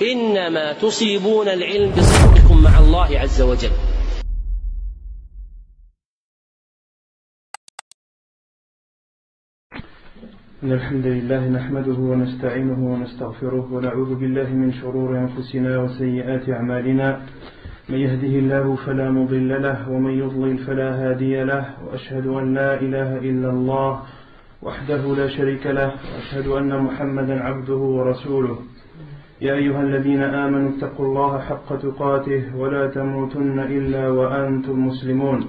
إنما تصيبون العلم بصدقكم مع الله عز وجل. إن الحمد لله نحمده ونستعينه ونستغفره ونعوذ بالله من شرور أنفسنا وسيئات أعمالنا. من يهده الله فلا مضل له ومن يضلل فلا هادي له، وأشهد أن لا إله إلا الله وحده لا شريك له، وأشهد أن محمدا عبده ورسوله. يا أيها الذين آمنوا اتقوا الله حق تقاته ولا تموتن إلا وأنتم مسلمون.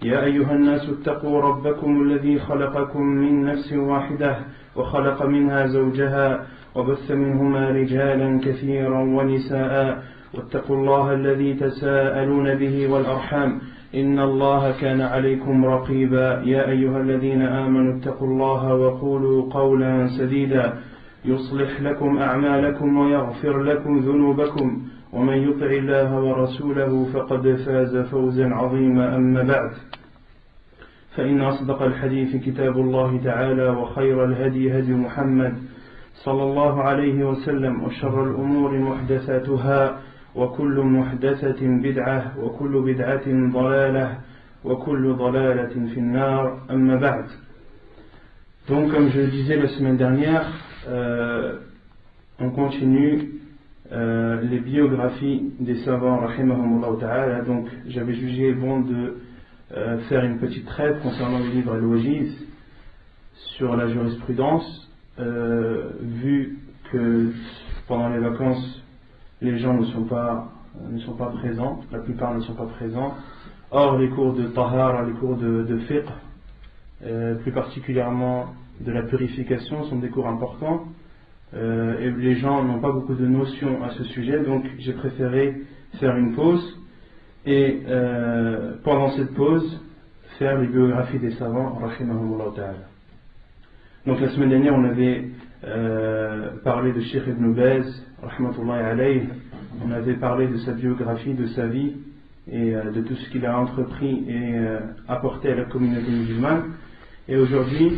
يا أيها الناس اتقوا ربكم الذي خلقكم من نفس واحدة وخلق منها زوجها وبث منهما رجالا كثيرا ونساء، واتقوا الله الذي تساءلون به والأرحام إن الله كان عليكم رقيبا. يا أيها الذين آمنوا اتقوا الله وقولوا قولا سديدا يصلح لكم أعمالكم ويغفر لكم ذنوبكم، ومن يطع الله ورسوله فقد فاز فوزا عظيما. أما بعد، فإن أصدق الحديث كتاب الله تعالى، وخير الهدي هدي محمد صلى الله عليه وسلم، وشر الأمور محدثاتها، وكل محدثة بدعة، وكل بدعة ضلالة، وكل ضلالة في النار. أما بعد. Donc, comme je le disais la semaine dernière, on continue les biographies des savants, rahimahumullah ta'ala. Donc, j'avais jugé bon de faire une petite traite concernant le livre Al-Wajiz sur la jurisprudence, vu que pendant les vacances, les gens ne sont pas présents, la plupart ne sont pas présents. Or, les cours de tahara, les cours de fiqh, plus particulièrement de la purification, sont des cours importants, et les gens n'ont pas beaucoup de notions à ce sujet. Donc j'ai préféré faire une pause et pendant cette pause faire les biographies des savants, rahimahumullah ta'ala. Donc la semaine dernière on avait parlé de Cheikh Ibn Baz, rahmatullahi alayhi. On avait parlé de sa biographie, de sa vie et de tout ce qu'il a entrepris et apporté à la communauté musulmane. Et aujourd'hui,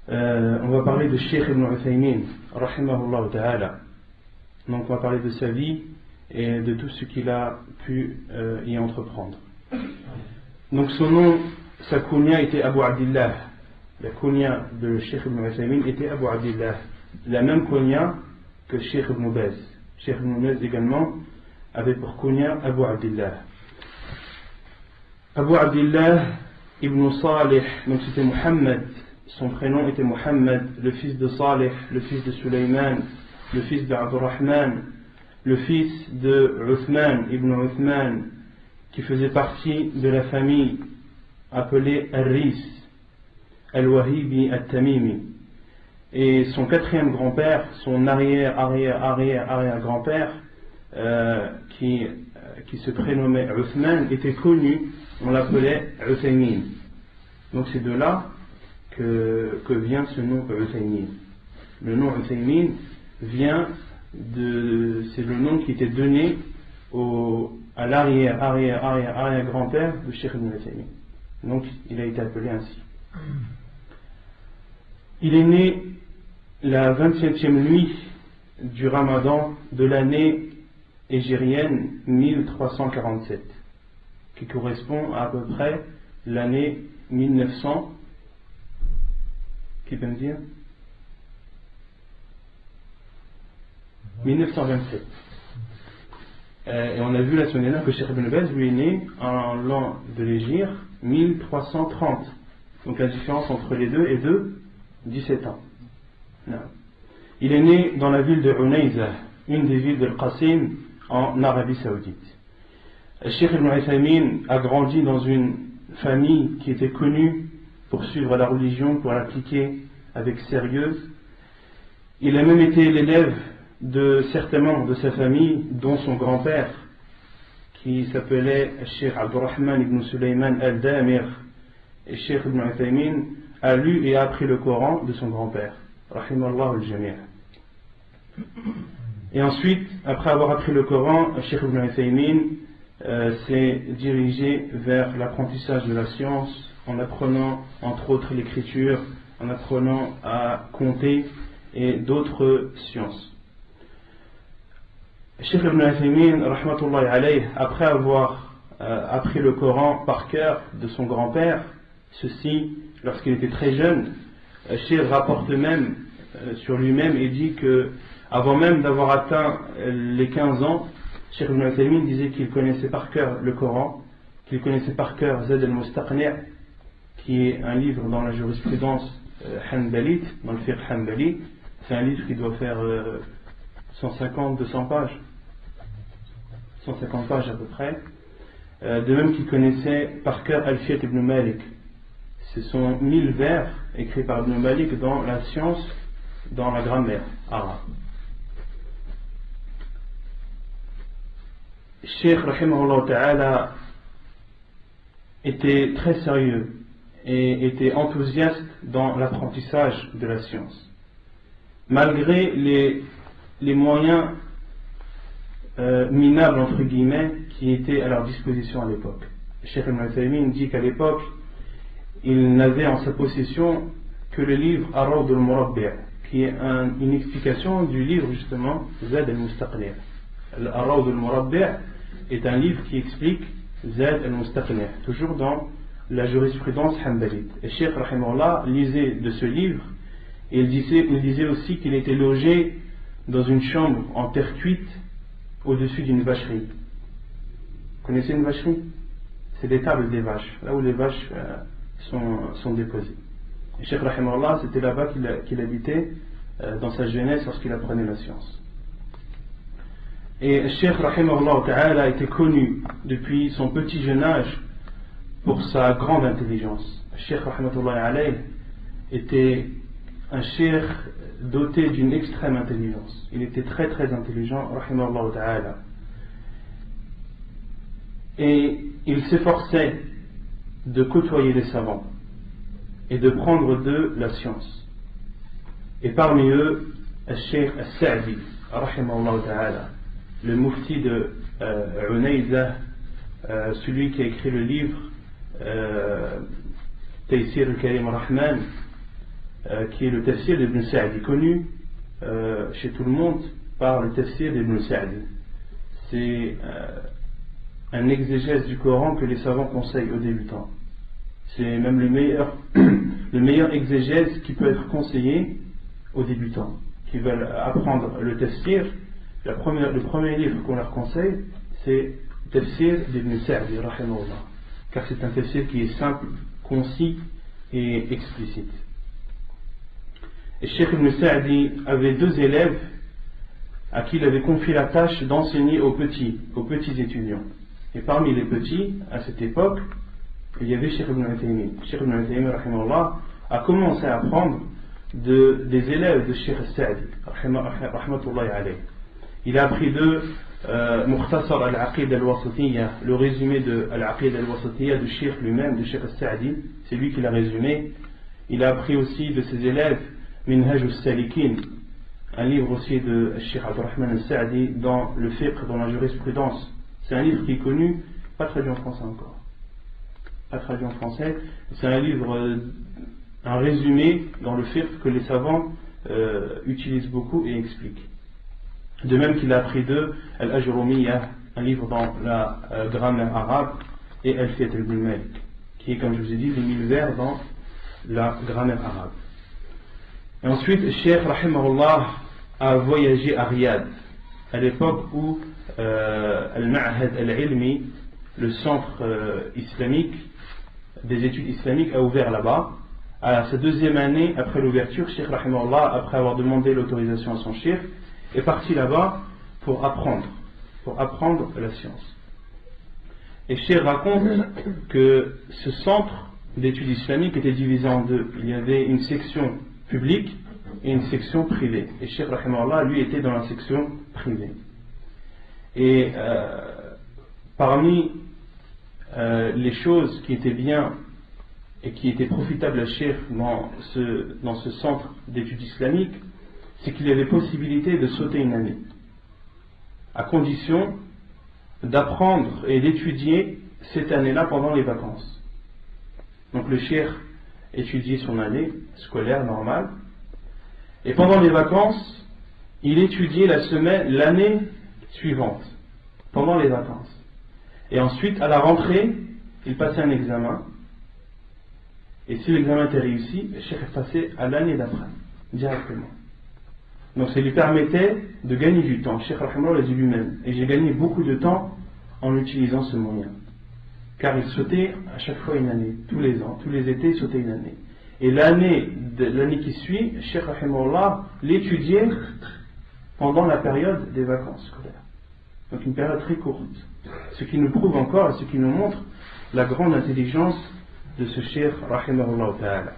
on va parler de Cheikh Ibn Uthaymin, rahimahullah ta'ala. Donc on va parler de sa vie et de tout ce qu'il a pu y entreprendre. Donc son nom, sa kunya était Abu Abdillah. La kunya de Cheikh Ibn Uthaymin était Abu Abdillah. La même kunya que Cheikh Ibn Baz. Cheikh Ibn Baz également avait pour kunya Abu Abdillah. Abu Abdillah Ibn Salih, donc c'était Muhammad, son prénom était Muhammad, le fils de Salih, le fils de Sulayman, le fils de Abdurrahman, le fils de Uthman Ibn Uthman, qui faisait partie de la famille appelée Al-Ris, Al-Wahibi Al-Tamimi. Et son quatrième grand-père, son arrière-grand-père, qui se prénommait Uthman, était connu, on l'appelait Uthaymin. Donc c'est de là que vient ce nom Uthaymin. Le nom Uthaymin vient c'est le nom qui était donné à l'arrière-grand-père de Cheikh Ibn Uthaymin. Donc il a été appelé ainsi. Il est né la 27e nuit du Ramadan de l'année hégérienne 1347, qui correspond à peu près l'année 1900. Qui peut me dire 1927. Et on a vu la semaine dernière que Cheikh Ibn Baz lui est né en l'an de l'Hégire 1330. Donc la différence entre les deux est de 17 ans. Non. Il est né dans la ville de Unayza, une des villes de Al-Qasim en Arabie Saoudite. Cheikh Ibn Uthaymin a grandi dans une famille qui était connue pour suivre la religion, pour l'appliquer avec sérieux. Il a même été l'élève de certains membres de sa famille, dont son grand-père, qui s'appelait Cheikh Abdurrahman ibn Sulayman al-Damir. Et Cheikh Ibn Uthaymin a lu et a appris le Coran de son grand-père, rahimallahu al-jami'. Et ensuite, après avoir appris le Coran, Cheikh Ibn Uthaymin s'est dirigé vers l'apprentissage de la science, en apprenant entre autres l'écriture, en apprenant à compter et d'autres sciences. Cheikh Ibn Uthaymin, rahmatullahi alayh, après avoir appris le Coran par cœur de son grand-père, ceci lorsqu'il était très jeune, Cheikh rapporte même sur lui-même et dit que avant même d'avoir atteint les 15 ans, Cheikh Ibn Uthaymin disait qu'il connaissait par cœur le Coran, qu'il connaissait par cœur Zad al-Mustaqni', qui est un livre dans la jurisprudence hanbalite, dans le fiqh hanbali. C'est un livre qui doit faire 150-200 pages, 150 pages à peu près. De même qu'il connaissait par cœur Alfiyat ibn Malik. Ce sont 1000 vers écrits par Ibn Malik dans la science, dans la grammaire arabe. Cheikh rahimahullah ta'ala était très sérieux et était enthousiaste dans l'apprentissage de la science, malgré les moyens minables entre guillemets qui étaient à leur disposition à l'époque. Cheikh Ibn Uthaymin dit qu'à l'époque il n'avait en sa possession que le livre Ar-Rawd al-Murabbi', qui est une explication du livre justement Zad al-Mustaqni'. Ar-Rawd al-Murabbi' est un livre qui explique Zad al-Mustaqni', toujours dans la jurisprudence hanbalite. Et Cheikh rahimahullah lisait de ce livre et il disait aussi qu'il était logé dans une chambre en terre cuite au-dessus d'une vacherie. Vous connaissez une vacherie? C'est des tables des vaches, là où les vaches sont déposées. Et Cheikh rahimahullah, c'était là-bas qu'il habitait dans sa jeunesse lorsqu'il apprenait la science. Et Cheikh rahimahullah ta'ala était connu depuis son petit jeune âge pour sa grande intelligence. Cheikh rahimahullah alayh était un cheikh doté d'une extrême intelligence. Il était très très intelligent, rahimahullah ta'ala. Et il s'efforçait de côtoyer les savants et de prendre d'eux la science. Et parmi eux, le Cheikh Al-Sa'di, rahimahullah ta'ala, le mufti de Unaydah, celui qui a écrit le livre Taysir al-Karim al-Rahman, qui est le tafsir d'Ibn Sa'di, connu chez tout le monde par le tafsir d'Ibn Sa'di. C'est un exégèse du Coran que les savants conseillent aux débutants. C'est même le meilleur exégèse qui peut être conseillé aux débutants qui veulent apprendre le tafsir. Le premier livre qu'on leur conseille, c'est le tafsir d'Ibn Sa'di, rahimahullah, car c'est un tafsir qui est simple, concis et explicite. Et Cheikh Ibn Sa'di avait 2 élèves à qui il avait confié la tâche d'enseigner aux petits étudiants. Et parmi les petits, à cette époque, il y avait Cheikh Ibn Uthaymin. Cheikh Ibn Uthaymin, rahimahullah, a commencé à apprendre des élèves de Cheikh Sa'di, rahmatullahi alayh. Il a appris d'eux Mukhtasar al-Aqid al-Wasatiyya, le résumé de al-Aqid al-Wasatiyya du Cheikh lui-même, de Cheikh Sa'di, c'est lui qui l'a résumé. Il a appris aussi de ses élèves Minhaj al-Salikin, un livre aussi de Cheikh Abdurrahman al-Sa'di dans le fiqh, dans la jurisprudence. C'est un livre qui est connu, pas traduit en français encore. Pas traduit en français. C'est un livre, un résumé dans le fiqh que les savants utilisent beaucoup et expliquent. De même qu'il a appris d'eux Al-Ajrumiyya, un livre dans la grammaire arabe, et Alfiyat ibn Malik, qui est, comme je vous ai dit, les 1000 vers dans la grammaire arabe. Et ensuite, le Cheikh rahimahullah a voyagé à Riyad, à l'époque où Al-Ma'had al-Ilmi, le centre islamique des études islamiques, a ouvert là-bas. À sa 2e année après l'ouverture, Cheikh rahimahullah, après avoir demandé l'autorisation à son cheikh, est parti là-bas pour apprendre la science. Et Cheikh raconte que ce centre d'études islamiques était divisé en 2. Il y avait une section publique et une section privée. Et Cheikh rahimahullah, lui, était dans la section privée. Et parmi les choses qui étaient bien et qui étaient profitables à Cheikh dans ce centre d'études islamiques, c'est qu'il y avait possibilité de sauter une année, à condition d'apprendre et d'étudier cette année-là pendant les vacances. Donc le cheikh étudiait son année scolaire normale, et pendant les vacances, il étudiait l'année suivante, pendant les vacances. Et ensuite, à la rentrée, il passait un examen. Et si l'examen était réussi, le cheikh est passé à l'année d'après, directement. Donc ça lui permettait de gagner du temps. Le cheikh l'a dit lui-même. Et j'ai gagné beaucoup de temps en utilisant ce moyen. Car il sautait à chaque fois une année, tous les ans, tous les étés, il sautait une année. Et l'année qui suit, le cheikh l'étudiait pendant la période des vacances scolaires. Donc une période très courte. Ce qui nous prouve encore, ce qui nous montre la grande intelligence de ce cheikh rahimahullah ta'ala.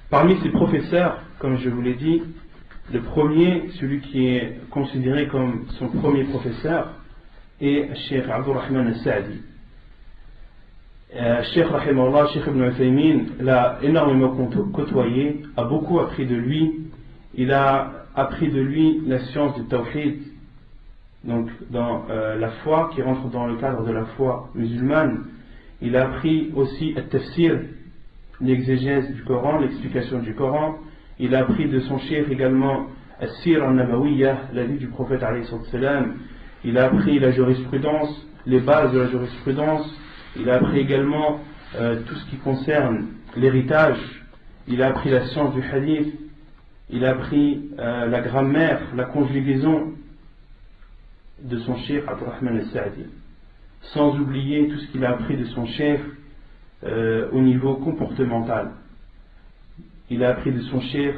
Parmi ses professeurs, comme je vous l'ai dit, le premier, celui qui est considéré comme son premier professeur, est Cheikh Abdurrahman al-Sa'di. Cheikh rahimahullah, Cheikh Ibn Uthaymin l'a énormément côtoyé, a beaucoup appris de lui. Il a appris de lui la science du tawhid, donc dans la foi, qui rentre dans le cadre de la foi musulmane. Il a appris aussi al-tafsir, l'exégèse du Coran, l'explication du Coran. Il a appris de son cheikh également al-sir al-nabawiyya, la vie du prophète alayhi salam. Il a appris la jurisprudence, les bases de la jurisprudence. Il a appris également tout ce qui concerne l'héritage. Il a appris la science du hadith. Il a appris la grammaire, la conjugaison de son cheikh Abdurrahman al-Sa'di. Sans oublier tout ce qu'il a appris de son cheikh au niveau comportemental. Il a appris de son cheikh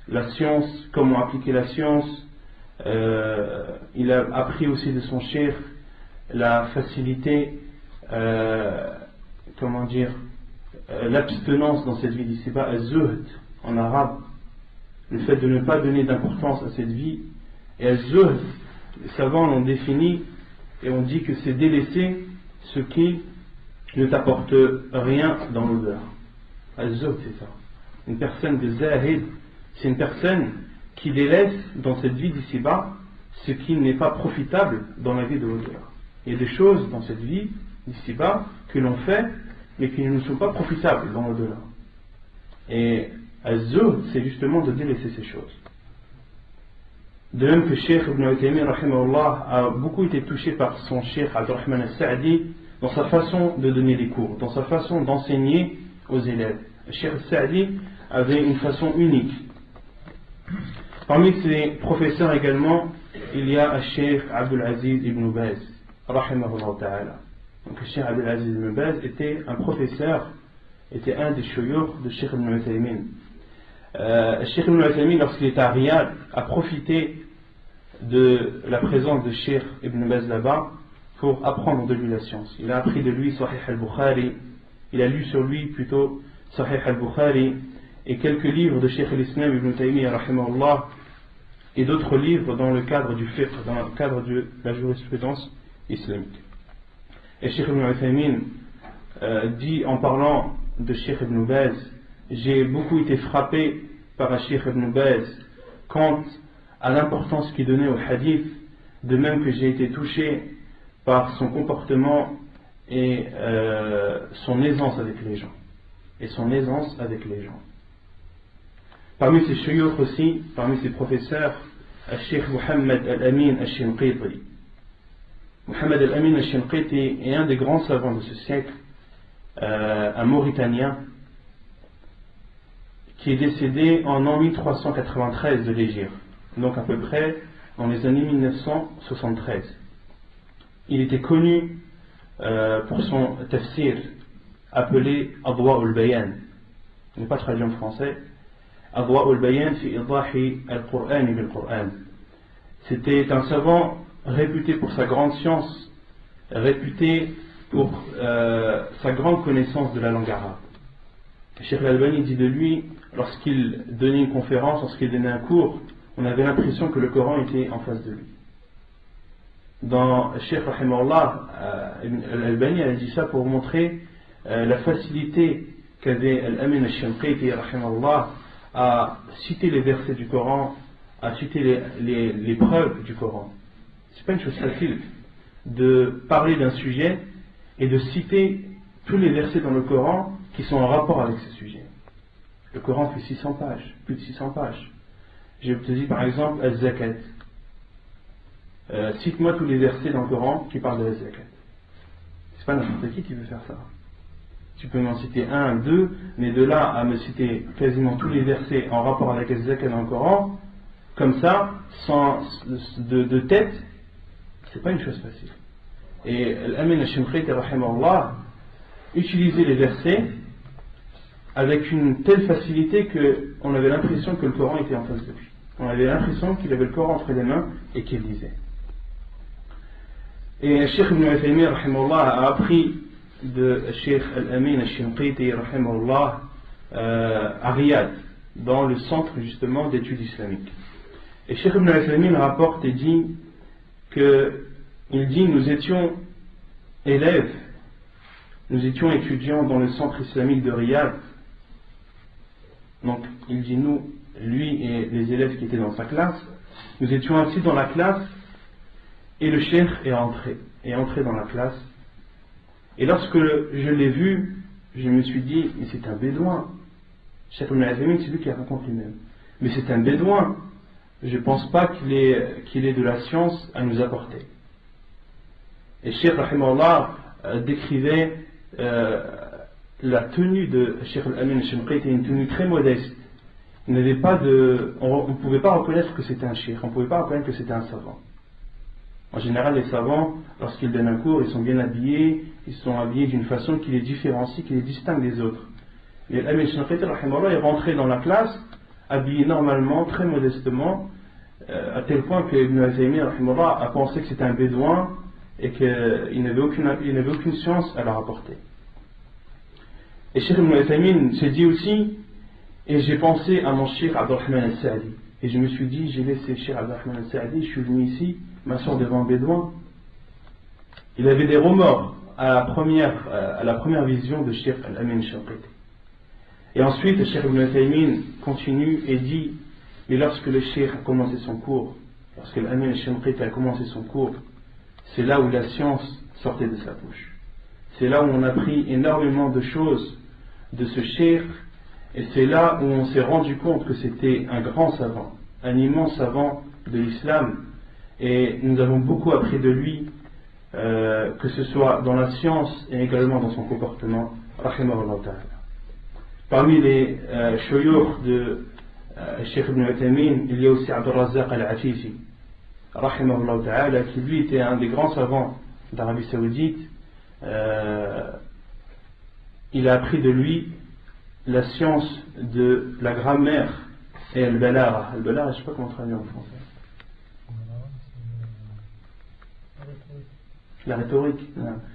la science, comment appliquer la science. Il a appris aussi de son cheikh la facilité, l'abstinence dans cette vie d'ici-bas, az-zuhd en arabe, le fait de ne pas donner d'importance à cette vie. Et az-zuhd, les savants l'ont défini et on dit que c'est délaisser ce qui ne t'apporte rien dans l'odeur. Az-zuhd, c'est ça. Une personne de zahid, c'est une personne qui délaisse dans cette vie d'ici-bas ce qui n'est pas profitable dans la vie de l'odeur. Il y a des choses dans cette vie d'ici-bas que l'on fait mais qui ne sont pas profitables dans l'au-delà. Et az-zuhd, c'est justement de délaisser ces choses. De même que Cheikh Ibn Uthaymin rahimahullah a beaucoup été touché par son Cheikh Abdurrahman al-Sa'di dans sa façon de donner les cours, dans sa façon d'enseigner aux élèves. Cheikh al-Sa'di avait une façon unique. Parmi ses professeurs également, il y a Cheikh Abdul Aziz ibn Baz rahimahullah ta'ala. Donc Cheikh Abdul Aziz ibn Baz était un professeur, était un des shuyukh de Cheikh Ibn Uthaymin. Cheikh Ibn Uthaymin, lorsqu'il était à Riyad, a profité de la présence de Cheikh Ibn Baz là-bas pour apprendre de lui la science. Il a appris de lui Sahih al-Bukhari, il a lu sur lui plutôt Sahih al-Bukhari et quelques livres de Cheikh al-Islam Ibn Taymiyyah rahimahullah et d'autres livres dans le cadre du fiqh, dans le cadre de la jurisprudence islamique. Et Cheikh Ibn Uthaymin dit en parlant de Cheikh Ibn Baz: j'ai beaucoup été frappé par Cheikh Ibn Baz quant à l'importance qu'il donnait au hadith, de même que j'ai été touché par son comportement et son aisance avec les gens. Et son aisance avec les gens. Parmi ses shuyukh aussi, parmi ses professeurs, Cheikh Muhammad al-Amin al-Shinqiti. Muhammad al-Amin al-Shinqiti est un des grands savants de ce siècle, un Mauritanien, qui est décédé en an 1393 de l'Hégire, donc à peu près dans les années 1973. Il était connu pour son tafsir appelé Adwa al-Bayan. Il n'est pas traduit en français. Adwa al-Bayan fi idahi al-Qur'an bil-Qur'an. C'était un savant réputé pour sa grande science, réputé pour sa grande connaissance de la langue arabe. Cheikh al-Albani dit de lui, lorsqu'il donnait une conférence, lorsqu'il donnait un cours, on avait l'impression que le Coran était en face de lui. Dans Cheikh rahimahullah, al-Albani a dit ça pour montrer la facilité qu'avait al-Amin al-Shinqiti rahimahullah à citer les versets du Coran, à citer les preuves du Coran. C'est pas une chose facile de parler d'un sujet et de citer tous les versets dans le Coran qui sont en rapport avec ce sujet. Le Coran fait 600 pages, plus de 600 pages. Je te dis par exemple al-Zakat. cite-moi tous les versets dans le Coran qui parlent de la zakat. C'est pas n'importe qui veut faire ça. Tu peux m'en citer un, deux, mais de là à me citer quasiment tous les versets en rapport avec la zakat dans le Coran, comme ça, sans de tête, c'est pas une chose facile. Et l'Amin al-Shinqiti rahimahullah utilisait les versets avec une telle facilité qu'on avait l'impression que le Coran était en face de lui. On avait l'impression qu'il avait le Coran entre les mains et qu'il lisait. Et Cheikh Ibn Uthaymin rahimahullah a appris de Cheikh Al-Amin al-Shinqiti rahimahullah à Riyad, dans le centre justement d'études islamiques. Et Cheikh Ibn Uthaymin rapporte et dit nous étions élèves, nous étions étudiants dans le centre islamique de Riyad. Donc il dit nous, lui et les élèves qui étaient dans sa classe, nous étions assis dans la classe et le cheikh est entré dans la classe. Et lorsque je l'ai vu, je me suis dit, mais c'est un bédouin. Cheikh Ibn Uthaymin, c'est lui qui raconte lui-même. Mais c'est un bédouin. Je ne pense pas qu'il ait de la science à nous apporter. Et Cheikh rahimahullah décrivait la tenue de Cheikh Al-Amin al-Shinqiti, une tenue très modeste. On ne pouvait pas reconnaître que c'était un cheikh, on ne pouvait pas reconnaître que c'était un savant. En général, les savants, lorsqu'ils donnent un cours, ils sont bien habillés, ils sont habillés d'une façon qui les différencie, qui les distingue des autres. Et Al-Amin al-Shinqiti rahimahullah est rentré dans la classe, habillé normalement, très modestement, à tel point que Ibn Uthaymin rahimahullah a pensé que c'était un bédouin et qu'il n'avait aucune science à leur apporter. Et Cheikh Ibn Uthaymin s'est dit aussi, et j'ai pensé à mon Cheikh Abdurrahman al-Sa'di, et je me suis dit, j'ai laissé Cheikh Abdurrahman al-Sa'di, je suis venu ici, m'asseoir devant un bédouin. Il avait des remords à la première vision de Cheikh Al-Amin al-Shinqiti. Et ensuite, Cheikh Ibn Uthaymin continue et dit, mais lorsque le Cheikh a commencé son cours, lorsque Al-Amin al-Shinqiti a commencé son cours, c'est là où la science sortait de sa bouche. C'est là où on a appris énormément de choses de ce Cheikh, et c'est là où on s'est rendu compte que c'était un grand savant, un immense savant de l'islam, et nous avons beaucoup appris de lui, que ce soit dans la science et également dans son comportement, rahimahullah ta'ala. Parmi les shuyukh de Cheikh Ibn Uthaymin, il y a aussi Abdul Razzaq al-Afifi, rahimahullah ta'ala, qui lui était un des grands savants d'Arabie Saoudite. Il a appris de lui la science de la grammaire et al-balagha. Al-balagha, je ne sais pas comment traduire en français. La rhétorique.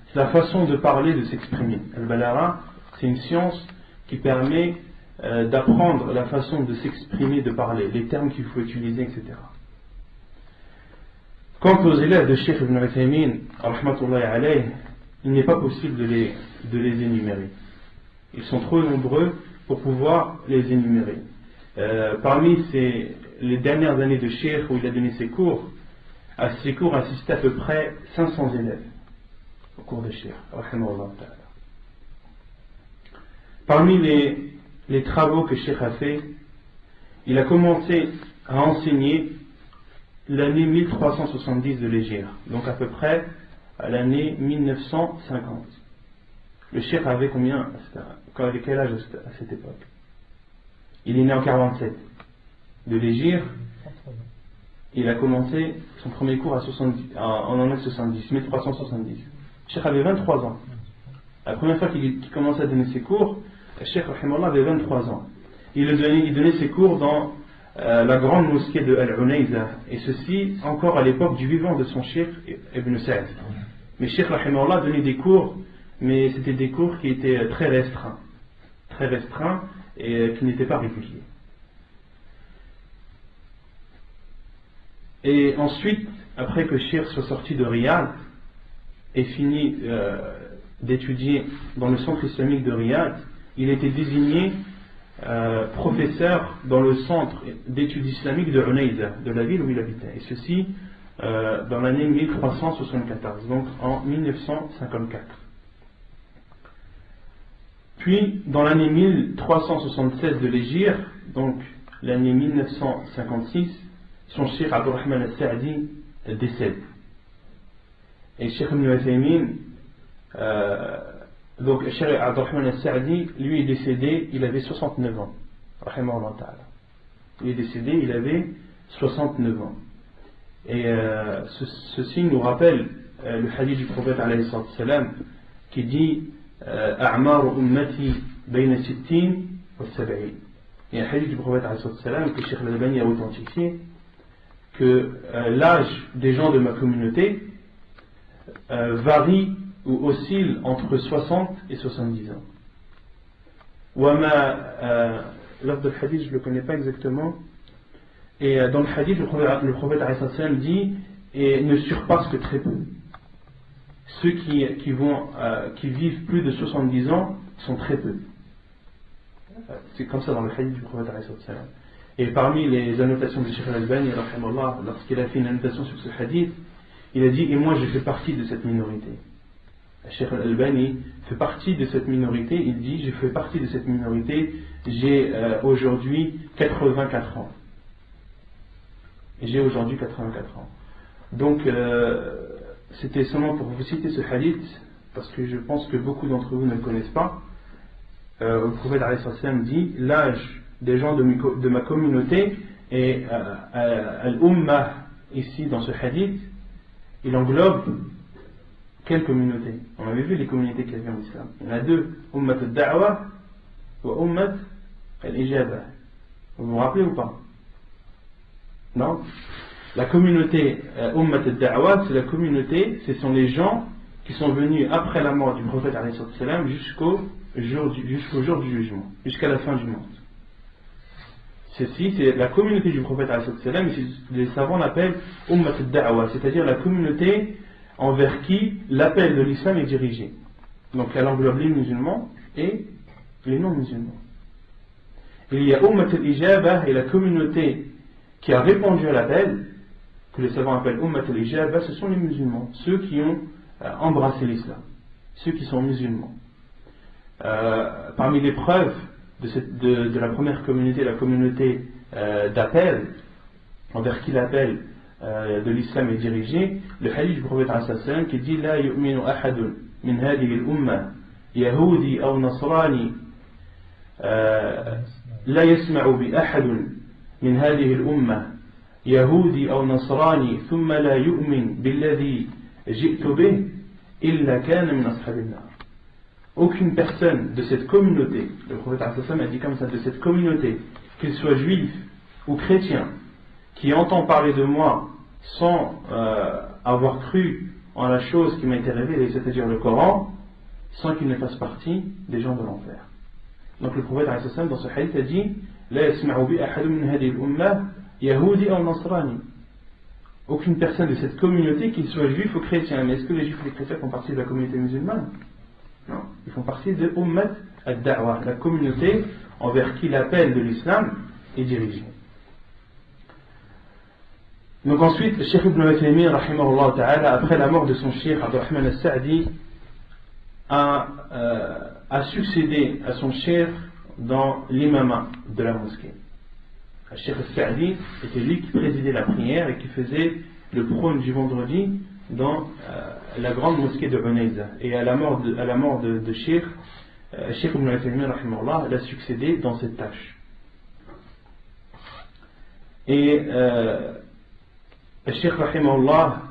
C'est la façon de parler, de s'exprimer. Al-balagha, c'est une science qui permet d'apprendre la façon de s'exprimer, de parler, les termes qu'il faut utiliser, etc. Quant aux élèves de Cheikh Ibn Uthaymin, rahmatullahi alayh, il n'est pas possible de les énumérer. Ils sont trop nombreux pour pouvoir les énumérer. Parmi les dernières années de Cheikh où il a donné ses cours, à ces cours assistaient à peu près 500 élèves au cours de Cheikh, rahimahullah ta'ala. Parmi les travaux que Cheikh a fait, il a commencé à enseigner l'année 1370 de l'Hégire, donc à peu près à l'année 1950. Le Cheikh avait combien? Avait quel âge à cette époque? Il est né en 47 de l'Hégire. Il a commencé son premier cours en année 70, 1370. Le Cheikh avait 23 ans. La première fois qu'il commençait à donner ses cours, le Cheikh rahimahullah avait 23 ans. Il donnait ses cours dans la grande mosquée de Al-Unayza, et ceci encore à l'époque du vivant de son Cheikh Ibn Sa'd. Mais Cheikh rahimahullah donnait des cours, mais c'était des cours qui étaient très restreints et qui n'étaient pas réguliers. Et ensuite, après que Cheikh soit sorti de Riyad et fini d'étudier dans le centre islamique de Riyad, il était désigné professeur dans le centre d'études islamiques de Unayza, de la ville où il habitait, et ceci dans l'année 1374, donc en 1954. Puis dans l'année 1376 de l'Hégire, donc l'année 1956, son cheikh Abdurrahman al-Sa'di décède. Et Cheikh Ibn Uthaymin, donc Cheikh Abdurrahman al-Sa'di, lui est décédé, il avait 69 ans. Rahimahullah ta'ala. Il est décédé, il avait 69 ans. Et ceci nous rappelle le hadith du prophète alayhi salam qui dit A'maru ummati bayna sittin wa sab'in. Il y a un hadith du prophète alayhi salam que Cheikh Al-Albani a authentifié que l'âge des gens de ma communauté varie ou oscille entre 60 et 70 ans. Lors du hadith, je ne le connais pas exactement. Et dans le hadith, le prophète alayhi salam dit et ne surpasse que très peu. Ceux qui vivent plus de 70 ans sont très peu. C'est comme ça dans le hadith du prophète alayhi salam. Et parmi les annotations de Cheikh Al-Albani, lorsqu'il a fait une annotation sur ce hadith, il a dit et moi je fais partie de cette minorité. Cheikh Al-Albani fait partie de cette minorité. Il dit je fais partie de cette minorité. J'ai aujourd'hui 84 ans. J'ai aujourd'hui 84 ans. Donc c'était seulement pour vous citer ce hadith parce que je pense que beaucoup d'entre vous ne le connaissent pas. Le prophète alayhi salam dit l'âge des gens de ma communauté et al-ummah ici dans ce hadith il englobe quelle communauté? On avait vu les communautés qu'il y avait en islam. Il y en a deux, ummat al-da'wa ou ummat al-ijaba. Vous vous rappelez ou pas? Non? La communauté ummat al-da'wa, c'est la communauté, ce sont les gens qui sont venus après la mort du prophète alayhi salam jusqu'au jour du jugement, jusqu'à la fin du monde. Ceci, c'est la communauté du prophète alayhi salam, les savants l'appellent ummat al-da'wa, c'est-à-dire la communauté envers qui l'appel de l'islam est dirigé. Donc elle englobe les musulmans et les non-musulmans. Il y a ummat al-ijaba et la communauté qui a répondu à l'appel, que les savants appellent ummat al-ijaba, ce sont les musulmans, ceux qui ont embrassé l'islam, ceux qui sont musulmans. Parmi les preuves de la première communauté, la communauté d'appel, envers qui l'appel de l'islam est dirigé, le hadith du prophète sallam qui dit la yu'minu ahadun min hadhihi al-umma yahudi aw nasrani la yasma'u bi ahadun min hadhihi al-umma yahudi aw nasrani thumma la yu'min billadhi ji'tu bih illa kana min ashab an-nar. Aucune personne de cette communauté, le prophète sallam a dit comme ça, de cette communauté, qu'il soit juif ou chrétien, qui entend parler de moi sans avoir cru en la chose qui m'a été révélée, c'est-à-dire le Coran, sans qu'il ne fasse partie des gens de l'enfer. Donc le prophète dans ce hadith a dit La yasma'u bi ahadun min hadhihi al-umma yahudi aw nasrani. Aucune personne de cette communauté, qu'il soit juif ou chrétien. Mais est-ce que les juifs et les chrétiens font partie de la communauté musulmane? Non, ils font partie de ummat al-da'wa, la communauté envers qui l'appel de l'islam est dirigé. Donc ensuite, le Cheikh Ibn Uthaymin, rahimahullah ta'ala, après la mort de son Cheikh Abdurrahman al-Sa'di, a succédé à son Cheikh dans l'imama de la mosquée. Le Cheikh al-Sa'di était lui qui présidait la prière et qui faisait le prône du vendredi dans la grande mosquée de Unayza. Et à la mort de Cheikh Ibn Uthaymin, rahimahullah, l'a succédé dans cette tâche. Et le Cheikh rahimahullah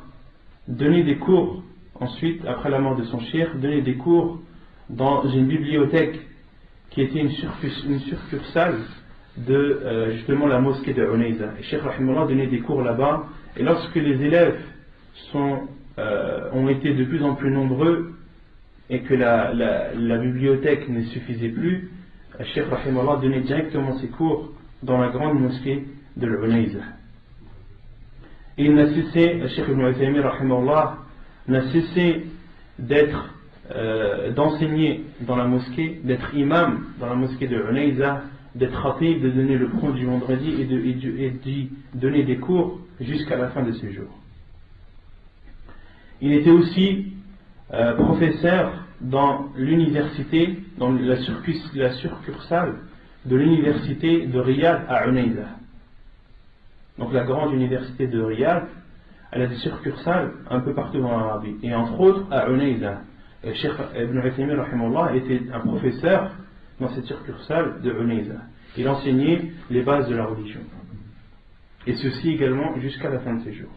donnait des cours ensuite, après la mort de son cheikh, donnait des cours dans une bibliothèque qui était une succursale de justement la mosquée de Unayza. Le Cheikh rahimahullah donnait des cours là-bas, et lorsque les élèves ont été de plus en plus nombreux et que la bibliothèque ne suffisait plus, le Cheikh rahimahullah donnait directement ses cours dans la grande mosquée de Unayza. Il n'a cessé, le Cheikh Ibn Uthaymin rahimahullah n'a cessé d'enseigner dans la mosquée, d'être imam dans la mosquée de Unayza, d'être khatib, de donner le prône du vendredi et d'y donner des cours jusqu'à la fin de ses jours. Il était aussi professeur dans l'université, dans la succursale de l'université de Riyad à Unayza. Donc la grande université de Riyad elle a des succursales un peu partout en Arabie, et entre autres à Unayza. Et Cheikh Ibn Uthaymin rahimahullah était un professeur dans cette succursale de Unayza. Il enseignait les bases de la religion. Et ceci également jusqu'à la fin de ses jours.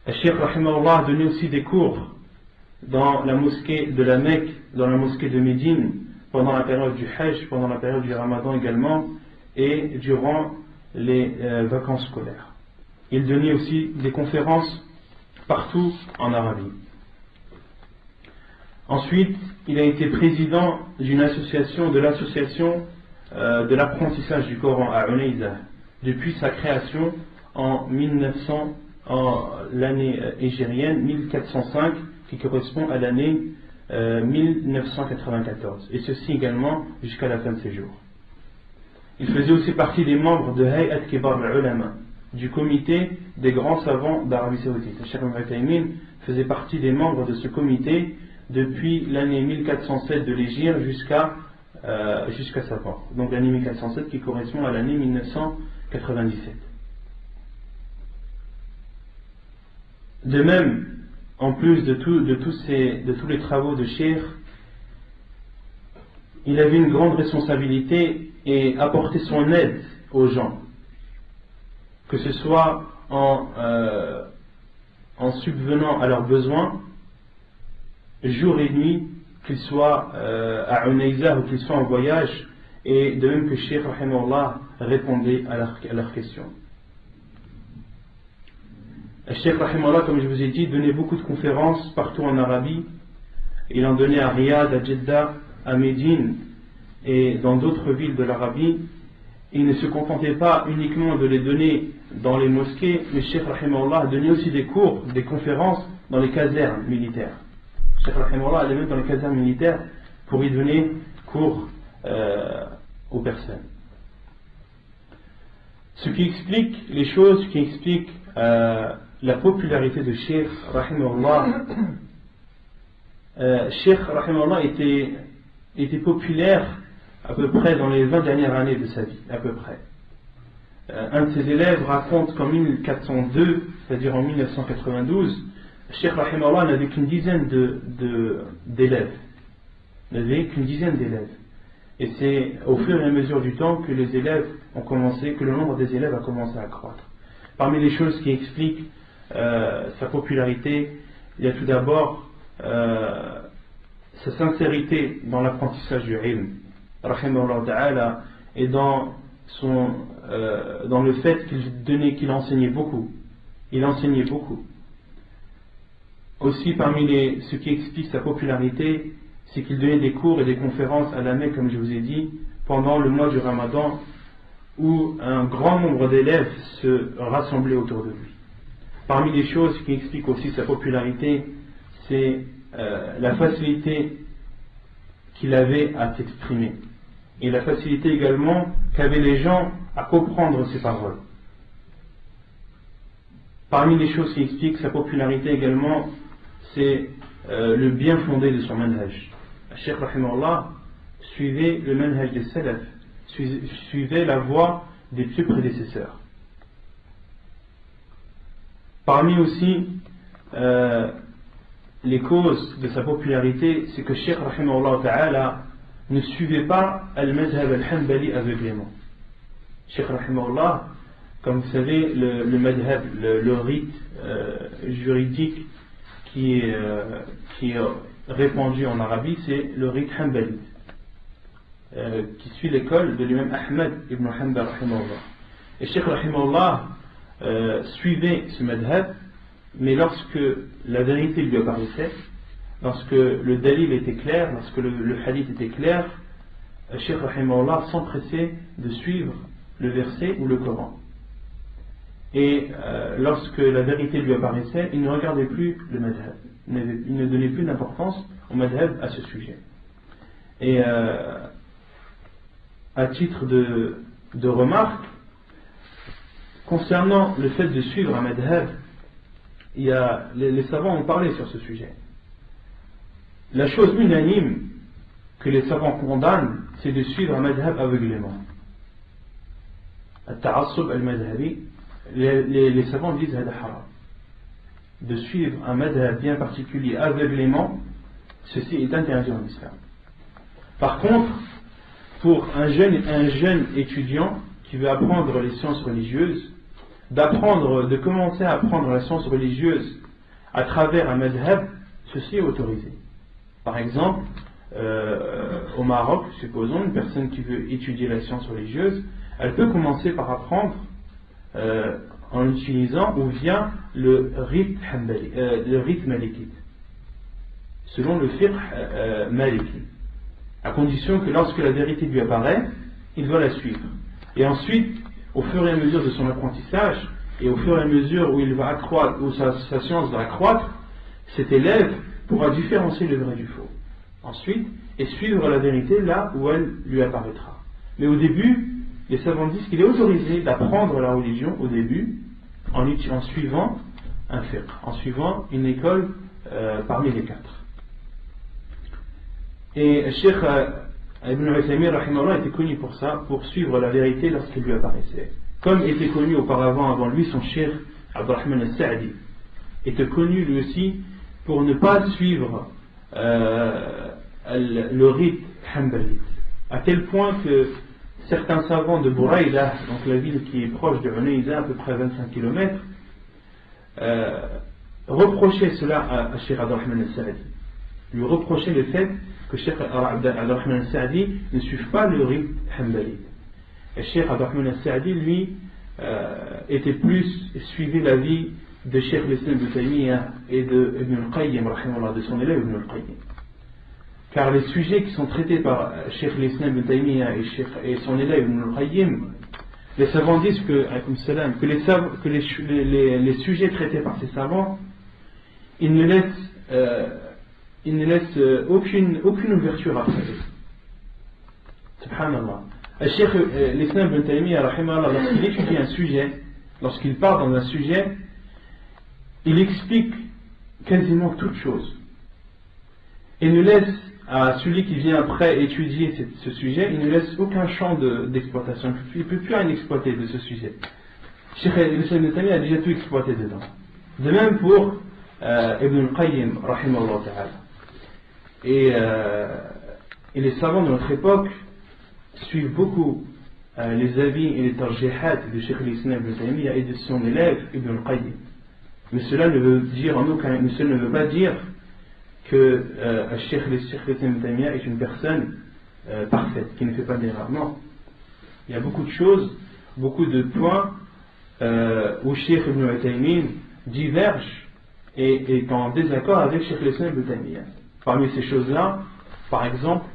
Le Cheikh rahimahullah a donné aussi des cours dans la mosquée de la Mecque, dans la mosquée de Médine, pendant la période du Hajj, pendant la période du Ramadan également, et durant les vacances scolaires. Il donnait aussi des conférences partout en Arabie. Ensuite, il a été président d'une association, de l'association de l'apprentissage du Coran à Unayza, depuis sa création en l'année égérienne 1405, qui correspond à l'année 1994, et ceci également jusqu'à la fin de ses jours. Il faisait aussi partie des membres de Hay'at Kibar al-Ulama, du comité des grands savants d'Arabie Saoudite. Le Cheikh Ibn Uthaymin faisait partie des membres de ce comité depuis l'année 1407 de l'Hégire jusqu'à sa mort. Donc l'année 1407 qui correspond à l'année 1997. De même, en plus de tous les travaux de Cheikh, il avait une grande responsabilité et apportait son aide aux gens, que ce soit en subvenant à leurs besoins, jour et nuit, qu'ils soient à Unayza ou qu'ils soient en voyage, et de même que Cheikh rahimahullah répondait à leurs questions. Cheikh rahimahullah, comme je vous ai dit, donnait beaucoup de conférences partout en Arabie. Il en donnait à Riyad, à Jeddah, à Médine et dans d'autres villes de l'Arabie. Il ne se contentait pas uniquement de les donner dans les mosquées, mais Cheikh rahimahullah a donné aussi des cours, des conférences dans les casernes militaires. Cheikh rahimahullah allait même dans les casernes militaires pour y donner cours aux personnes. Ce qui explique les choses, qui explique la popularité de Cheikh rahimahullah. Cheikh rahimahullah était populaire à peu près dans les 20 dernières années de sa vie, à peu près. Un de ses élèves raconte qu'en 1402, c'est-à-dire en 1992, Cheikh rahimahullah n'avait qu'une dizaine d'élèves. N'avait qu'une dizaine d'élèves. Et c'est au fur et à mesure du temps que les élèves ont commencé, que le nombre des élèves a commencé à croître. Parmi les choses qui expliquent sa popularité, il y a tout d'abord sa sincérité dans l'apprentissage du ilm, rahimahullah ta'ala, et dans le fait qu'il enseignait beaucoup. Il enseignait beaucoup. Aussi, parmi ce qui explique sa popularité, c'est qu'il donnait des cours et des conférences à la Mecque, comme je vous ai dit, pendant le mois du Ramadan, où un grand nombre d'élèves se rassemblaient autour de lui. Parmi les choses qui expliquent aussi sa popularité, c'est la facilité qu'il avait à s'exprimer, et la facilité également qu'avaient les gens à comprendre ses paroles. Parmi les choses qui expliquent sa popularité également, c'est le bien fondé de son manhaj. Cheikh rahimahullah suivait le manhaj des salaf, suivait la voie des plus prédécesseurs. Parmi aussi les causes de sa popularité, c'est que Cheikh rahimahullah ta'ala ne suivait pas al-madhhab al-hanbali aveuglément. Cheikh rahimahullah, comme vous savez, le madhhab, le rite juridique qui est répandu en Arabie, c'est le rite hanbali, qui suit l'école de l'imam Ahmad ibn Hanbal rahimahullah. Et Cheikh rahimahullah suivait ce madhhab, mais lorsque la vérité lui apparaissait, lorsque le dalil était clair, lorsque le hadith était clair, Cheikh rahimahullah s'empressait de suivre le verset ou le Coran. Et lorsque la vérité lui apparaissait, il ne regardait plus le madhhab, il ne donnait plus d'importance au madhhab à ce sujet. Et à titre de remarque, concernant le fait de suivre un madhhab, les savants ont parlé sur ce sujet. La chose unanime que les savants condamnent, c'est de suivre un madhhab aveuglément. Al-ta'assub al-madhhabi, les savants disent hada haram. De suivre un madhab bien particulier aveuglément, ceci est interdit en islam. Par contre, pour un jeune étudiant qui veut apprendre les sciences religieuses, de commencer à apprendre la science religieuse à travers un madhab, ceci est autorisé. Par exemple, au Maroc, supposons, une personne qui veut étudier la science religieuse, elle peut commencer par apprendre en utilisant ou via le rite malikite, selon le fiqh maliki, à condition que lorsque la vérité lui apparaît, il doit la suivre. Et ensuite, au fur et à mesure de son apprentissage, et au fur et à mesure où il va accroître, où sa science va accroître, cet élève pourra différencier le vrai du faux. Ensuite, et suivre la vérité là où elle lui apparaîtra. Mais au début, les savants disent qu'il est autorisé d'apprendre la religion au début en suivant un fiqh, en suivant une école parmi les quatre. Et Cheikh Ibn Uthaymin rahimahullah était connu pour ça, pour suivre la vérité lorsqu'elle lui apparaissait. Comme était connu auparavant avant lui son Cheikh Abdurrahman al-Sa'di, était connu lui aussi pour ne pas suivre le rite hanbalite, à tel point que certains savants de Bouraïda, donc la ville qui est proche de Unayza, à peu près 25 km, reprochaient cela à Cheikh Abdurrahman al-Sa'di, lui reprochaient le fait que Cheikh Abdurrahman al-Sa'di ne suive pas le rite hanbalite. Et Cheikh Abdurrahman al-Sa'di, lui, suivait la vie de Cheikh l'Islam Ibn Taymiyyah et de Ibn al-Qayyim, de son élève Ibn al-Qayyim. Car les sujets qui sont traités par Cheikh l'Islam Ibn Taymiyyah et son élève Ibn al-Qayyim, les savants disent que les sujets traités par ces savants, ils ne laissent aucune ouverture à faire. Subhanallah. Cheikh l'Islam Ibn Taymiyyah, lorsqu'il étudie un sujet, lorsqu'il part dans un sujet, il explique quasiment toute chose et ne laisse à celui qui vient après étudier ce sujet, il ne laisse aucun champ d'exploitation. Il ne peut plus rien exploiter de ce sujet. Cheikh l'Islam Ibn Taymiyyah a déjà tout exploité dedans. De même pour Ibn al-Qayyim rahimahullah ta'ala. Et les savants de notre époque suivent beaucoup les avis et les tarjihat de Cheikh l'Islam Ibn Taymiyyah et de son élève Ibn al-Qayyim. Mais cela ne veut pas dire que Cheikh l'Islam Ibn Taymiyyah est une personne parfaite, qui ne fait pas d'erreur. Non. Il y a beaucoup de choses, beaucoup de points où Cheikh Ibn Taymiyyah diverge et est en désaccord avec Cheikh l'Islam Ibn Taymiyyah. Parmi ces choses-là, par exemple,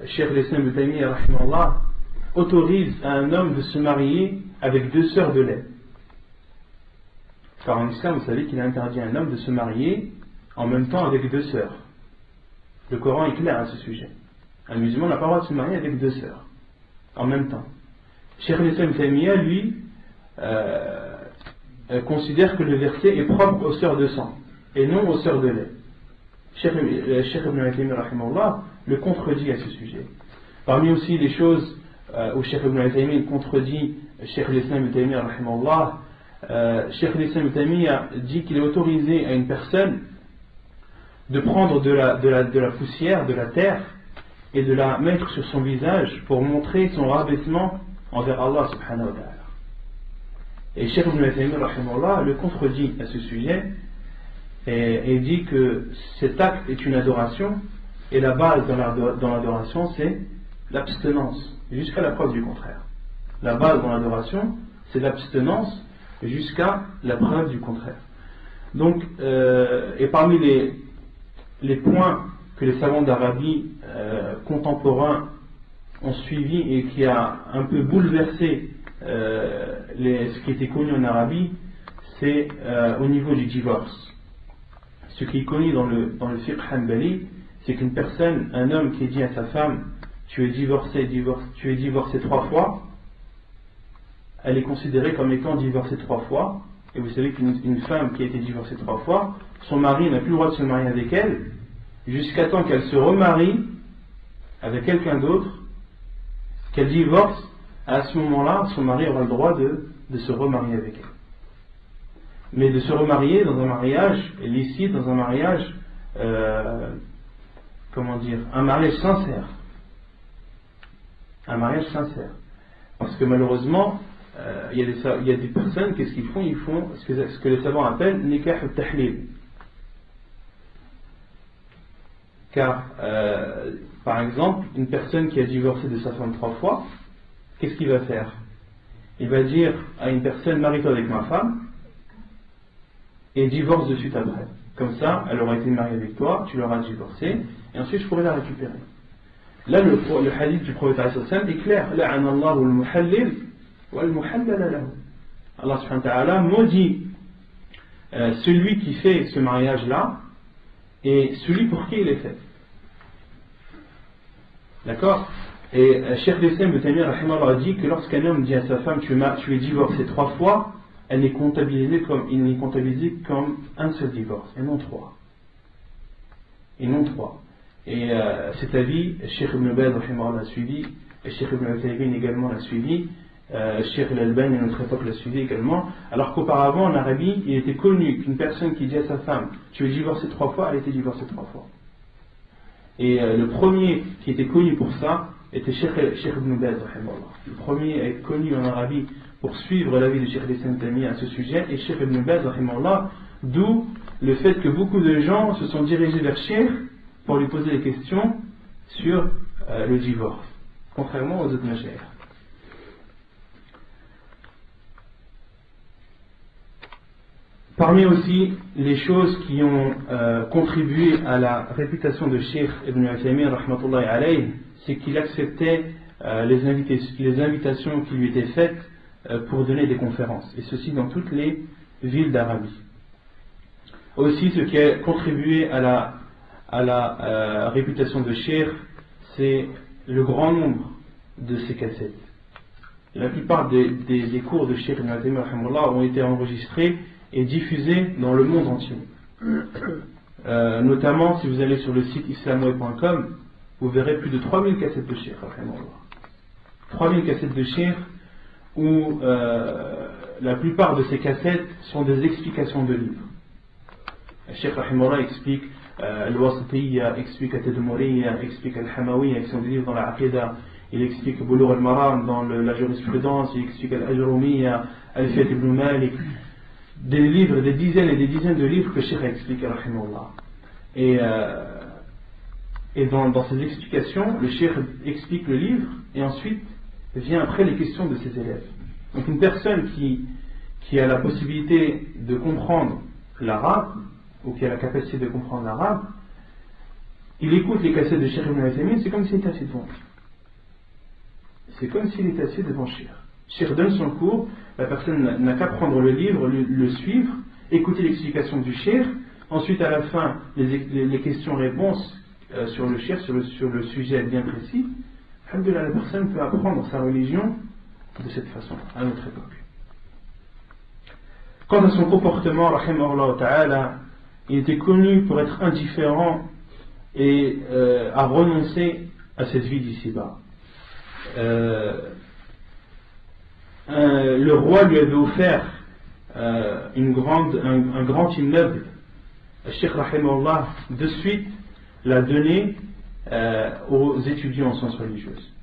Cheikh l'Islam Ibn Taymiyyah rahimahullah autorise à un homme de se marier avec 2 sœurs de lait. Car en islam, vous savez qu'il est interdit à un homme de se marier en même temps avec 2 sœurs. Le Coran est clair à ce sujet. Un musulman n'a pas le droit de se marier avec 2 sœurs en même temps. Cheikh l'Islam Ibn Taymiyyah, lui, considère que le verset est propre aux sœurs de sang et non aux sœurs de lait. Cheikh Ibn Taymiyyah rahimahullah le contredit à ce sujet. Parmi aussi les choses où Cheikh Ibn Taymiyyah contredit Cheikh l'Islam Ibn Taymiyyah rahimahullah, Cheikh l'Islam Ibn Taymiyyah dit qu'il est autorisé à une personne de prendre de la poussière, de la terre, et de la mettre sur son visage pour montrer son rabaissement envers Allah subhanahu wa ta'ala. Et Cheikh Ibn Taymiyyah rahimahullah le contredit à ce sujet et dit que cet acte est une adoration et la base dans l'adoration c'est l'abstinence jusqu'à la preuve du contraire. La base dans l'adoration c'est l'abstinence jusqu'à la preuve du contraire. Donc, et parmi les points que les savants d'Arabie contemporains ont suivi et qui a un peu bouleversé ce qui était connu en Arabie, c'est au niveau du divorce. Ce qui est connu dans le fiqh hanbali, c'est qu'une personne, un homme qui dit à sa femme tu es divorcé 3 fois, elle est considérée comme étant divorcée 3 fois. Et vous savez qu'une femme qui a été divorcée 3 fois, son mari n'a plus le droit de se marier avec elle jusqu'à temps qu'elle se remarie avec quelqu'un d'autre, qu'elle divorce. À ce moment-là, son mari aura le droit de se remarier avec elle. Mais de se remarier dans un mariage licite, dans un mariage, un mariage sincère. Un mariage sincère. Parce que malheureusement, il y a des personnes, qu'est-ce qu'ils font? Ils font ce que les savants appellent nikah al-tahlil. Car, par exemple, une personne qui a divorcé de sa femme 3 fois, qu'est-ce qu'il va faire? Il va dire à une personne, marie-toi avec ma femme, et divorce de suite après. Comme ça, elle aura été mariée avec toi, tu l'auras divorcée, et ensuite je pourrai la récupérer. Là, le hadith du prophète est clair. Allah subhanahu wa ta'ala maudit celui qui fait ce mariage-là et celui pour qui il est fait. D'accord? Et Cheikh l'Islam Ibn Taymiyyah a dit que lorsqu'un homme dit à sa femme tu es divorcé 3 fois, il n'est comptabilisé comme un seul divorce, et non 3. Et cet avis, Cheikh Ibn Baz l'a suivi, et Cheikh Ibn Uthaymin également l'a suivi, Cheikh Al-Albani à notre époque l'a suivi également, alors qu'auparavant en Arabie, il était connu qu'une personne qui dit à sa femme tu es divorcé 3 fois, elle était divorcée 3 fois. Et le premier qui était connu pour ça était Cheikh Ibn Baz. Le premier à être connu en Arabie pour suivre l'avis de Cheikh l'Islam Ibn Taymiyyah à ce sujet est Cheikh Ibn Baz, d'où le fait que beaucoup de gens se sont dirigés vers Cheikh pour lui poser des questions sur le divorce, contrairement aux autres mashayikh. Parmi aussi les choses qui ont contribué à la réputation de Cheikh Ibn Uthaymin rahmatullahi alayhi, c'est qu'il acceptait les invitations qui lui étaient faites pour donner des conférences, et ceci dans toutes les villes d'Arabie. Aussi, ce qui a contribué à la réputation de Cheikh, c'est le grand nombre de ces cassettes. La plupart des cours de Cheikh Ibn Uthaymin ont été enregistrés et diffusés dans le monde entier. Notamment, si vous allez sur le site islamway.com, vous verrez plus de 3000 cassettes de Cheikh. 3000 cassettes de Cheikh où la plupart de ces cassettes sont des explications de livres. Cheikh Rahimullah explique Al-Wasitiyya, explique Al-Tadmuriyya, explique Al-Hamawiyya, qui sont des livres dans la Aqidah. Il explique Bulugh al-Maram dans la jurisprudence, il explique Al-Ajrumiyya, Al-Fiyat ibn Malik. Des livres, des dizaines et des dizaines de livres que Cheikh a expliqué, rahimahullah. Et dans ces explications, le Cheikh explique le livre et ensuite vient après les questions de ses élèves. Donc une personne qui a la possibilité de comprendre l'arabe, ou qui a la capacité de comprendre l'arabe, il écoute les cassettes de Cheikh Ibn Uthaymin, c'est comme s'il était assis devant. C'est comme s'il était assis devant Cheikh. Cheikh donne son cours, la personne n'a qu'à prendre le livre, le suivre, écouter l'explication du Cheikh, ensuite à la fin les questions-réponses sur le Cheikh, sur le sujet bien précis. Alhamdulillah, la personne peut apprendre sa religion de cette façon, à notre époque. Quant à son comportement, rahimahullah ta'ala, il était connu pour être indifférent et à renoncer à cette vie d'ici-bas. Le roi lui avait offert un grand immeuble. Cheikh rahimahullah de suite l'a donné aux étudiants en sciences religieuses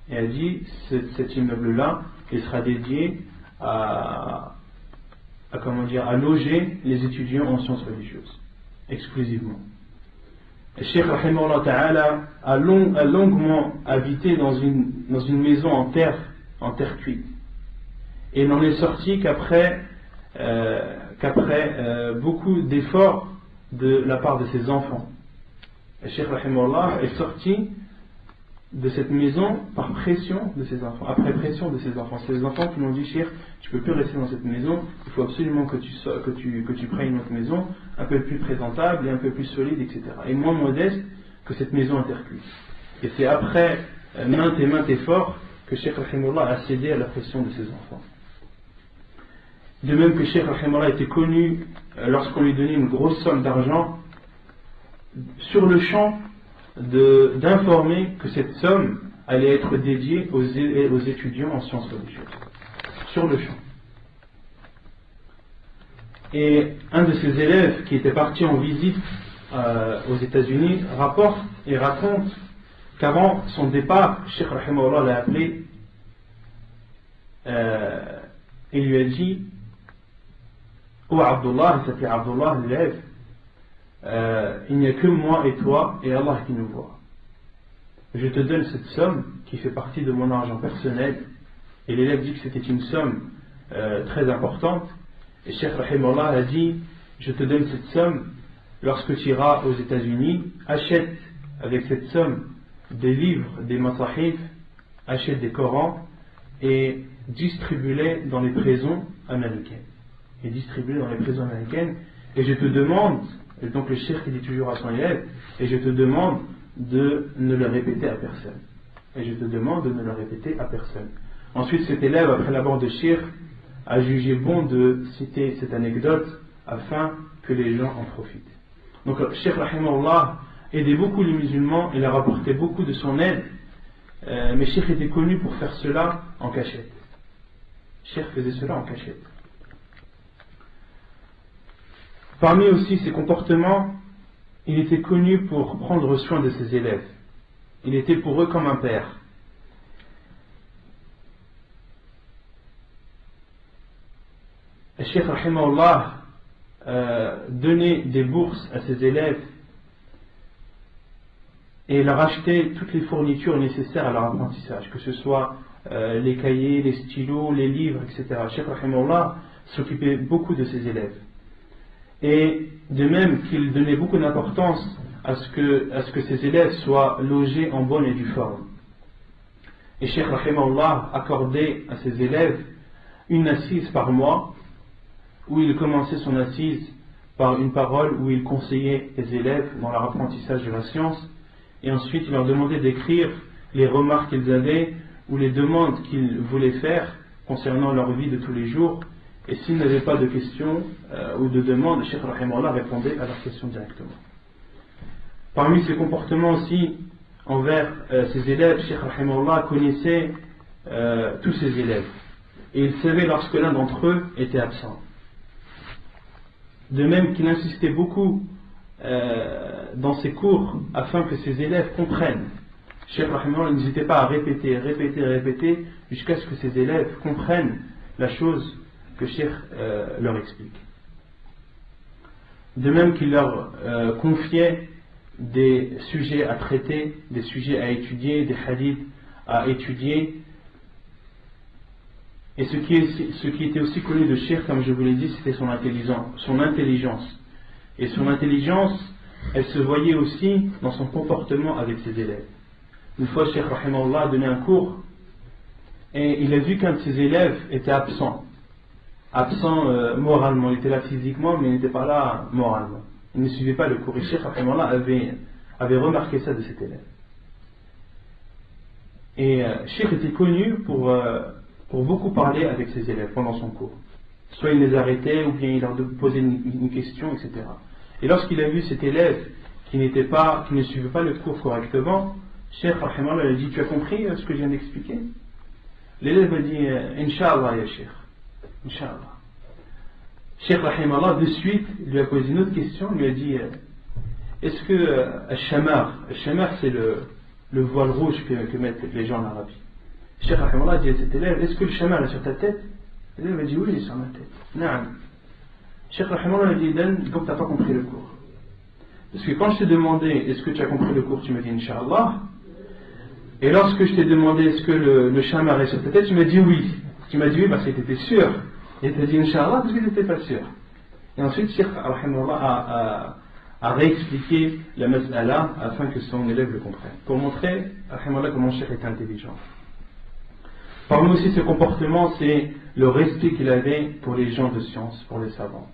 et a dit cet immeuble-là il sera dédié à loger les étudiants en sciences religieuses exclusivement. Et Cheikh rahimahullah ta'ala a longuement habité dans une maison en terre cuite. Et il n'en est sorti qu'après beaucoup d'efforts de la part de ses enfants. Et Cheikh rahimahullah est sorti de cette maison par pression de ses enfants, après pression de ses enfants. C'est les enfants qui lui ont dit Cheikh, tu ne peux plus rester dans cette maison, il faut absolument que tu prennes une autre maison, un peu plus présentable et un peu plus solide, etc. Et moins modeste que cette maison intercuite. Et c'est après maintes efforts que Cheikh rahimahullah a cédé à la pression de ses enfants. De même que Cheikh rahimahullah était connu lorsqu'on lui donnait une grosse somme d'argent, sur le champ d'informer que cette somme allait être dédiée aux étudiants en sciences religieuses. Sur le champ. Et un de ses élèves qui était parti en visite aux États-Unis rapporte et raconte qu'avant son départ, Cheikh Rahimahullah l'a appelé et lui a dit: Oh Abdullah, il s'appelait Abdullah, l'élève, il n'y a que moi et toi et Allah qui nous voit. Je te donne cette somme qui fait partie de mon argent personnel. Et l'élève dit que c'était une somme très importante. Et Cheikh Rahimahullah a dit: je te donne cette somme, lorsque tu iras aux États-Unis, achète avec cette somme des livres, des masahif, achète des Corans et distribue-les dans les prisons américaines. Et je te demande, et donc le cheikh dit toujours à son élève, et je te demande de ne le répéter à personne. Ensuite, cet élève, après la mort de cheikh, a jugé bon de citer cette anecdote afin que les gens en profitent. Donc, Cheikh Rahimahullah aidait beaucoup les musulmans, il a rapporté beaucoup de son aide, mais Cheikh était connu pour faire cela en cachette. Cheikh faisait cela en cachette. Parmi aussi ses comportements, il était connu pour prendre soin de ses élèves. Il était pour eux comme un père. Le Cheikh Rahimahullah donnait des bourses à ses élèves et leur achetait toutes les fournitures nécessaires à leur apprentissage, que ce soit les cahiers, les stylos, les livres, etc. Le Cheikh Rahimahullah s'occupait beaucoup de ses élèves. Et de même qu'il donnait beaucoup d'importance à ce que ses élèves soient logés en bonne et due forme. Et Cheikh Rahimahullah accordait à ses élèves une assise par mois, où il commençait son assise par une parole où il conseillait les élèves dans leur apprentissage de la science, et ensuite il leur demandait d'écrire les remarques qu'ils avaient ou les demandes qu'ils voulaient faire concernant leur vie de tous les jours. Et s'ils n'avaient pas de questions ou de demandes, le Cheikh Rahimahullah répondait à leurs questions directement. Parmi ses comportements aussi envers ses élèves, Cheikh Rahimahullah connaissait tous ses élèves. Et il savait lorsque l'un d'entre eux était absent. De même qu'il insistait beaucoup dans ses cours afin que ses élèves comprennent. Cheikh Rahimahullah n'hésitait pas à répéter jusqu'à ce que ses élèves comprennent la chose que Cheikh leur explique. De même qu'il leur confiait des sujets à traiter, des sujets à étudier, des hadiths à étudier. Et ce qui était aussi connu de Cheikh, comme je vous l'ai dit, c'était son intelligence. Et son intelligence, elle se voyait aussi dans son comportement avec ses élèves. Une fois, Cheikh Rahimahullah a donné un cours et il a vu qu'un de ses élèves était absent moralement. Il était là physiquement, mais il n'était pas là moralement. Il ne suivait pas le cours. Et Cheikh Rahimahullah avait remarqué ça de cet élève. Et Cheikh était connu pour beaucoup parler avec ses élèves pendant son cours. Soit il les arrêtait, ou bien il leur posait une question, etc. Et lorsqu'il a vu cet élève qui ne suivait pas le cours correctement, Cheikh Rahimahullah a dit: tu as compris ce que je viens d'expliquer? L'élève a dit: Inch'Allah ya Cheikh. Inch'Allah. Cheikh Rahimahullah de suite lui a posé une autre question, lui a dit: est-ce que al-shamar c'est le voile rouge que mettent les gens en Arabie? Cheikh Rahimahullah a dit à cet élève: est-ce que le shamar est sur ta tête? L'élève a dit: oui, il est sur ma tête. Naam. Cheikh Rahimahullah a dit: donc tu n'as pas compris le cours. Parce que quand je t'ai demandé est-ce que tu as compris le cours, tu m'as dit Inch'Allah. Et lorsque je t'ai demandé est-ce que le shamar est sur ta tête, tu m'as dit oui. Tu m'as dit oui parce que tu étais sûr. Et tu as dit Inch'Allah parce que tu n'étais pas sûr. Et ensuite, Cheikh Rahimahullah a réexpliqué la mas'ala afin que son élève le comprenne. Pour montrer Rahimahullah comment Cheikh était intelligent. Parmi aussi ses comportements, c'est le respect qu'il avait pour les gens de science, pour les savants.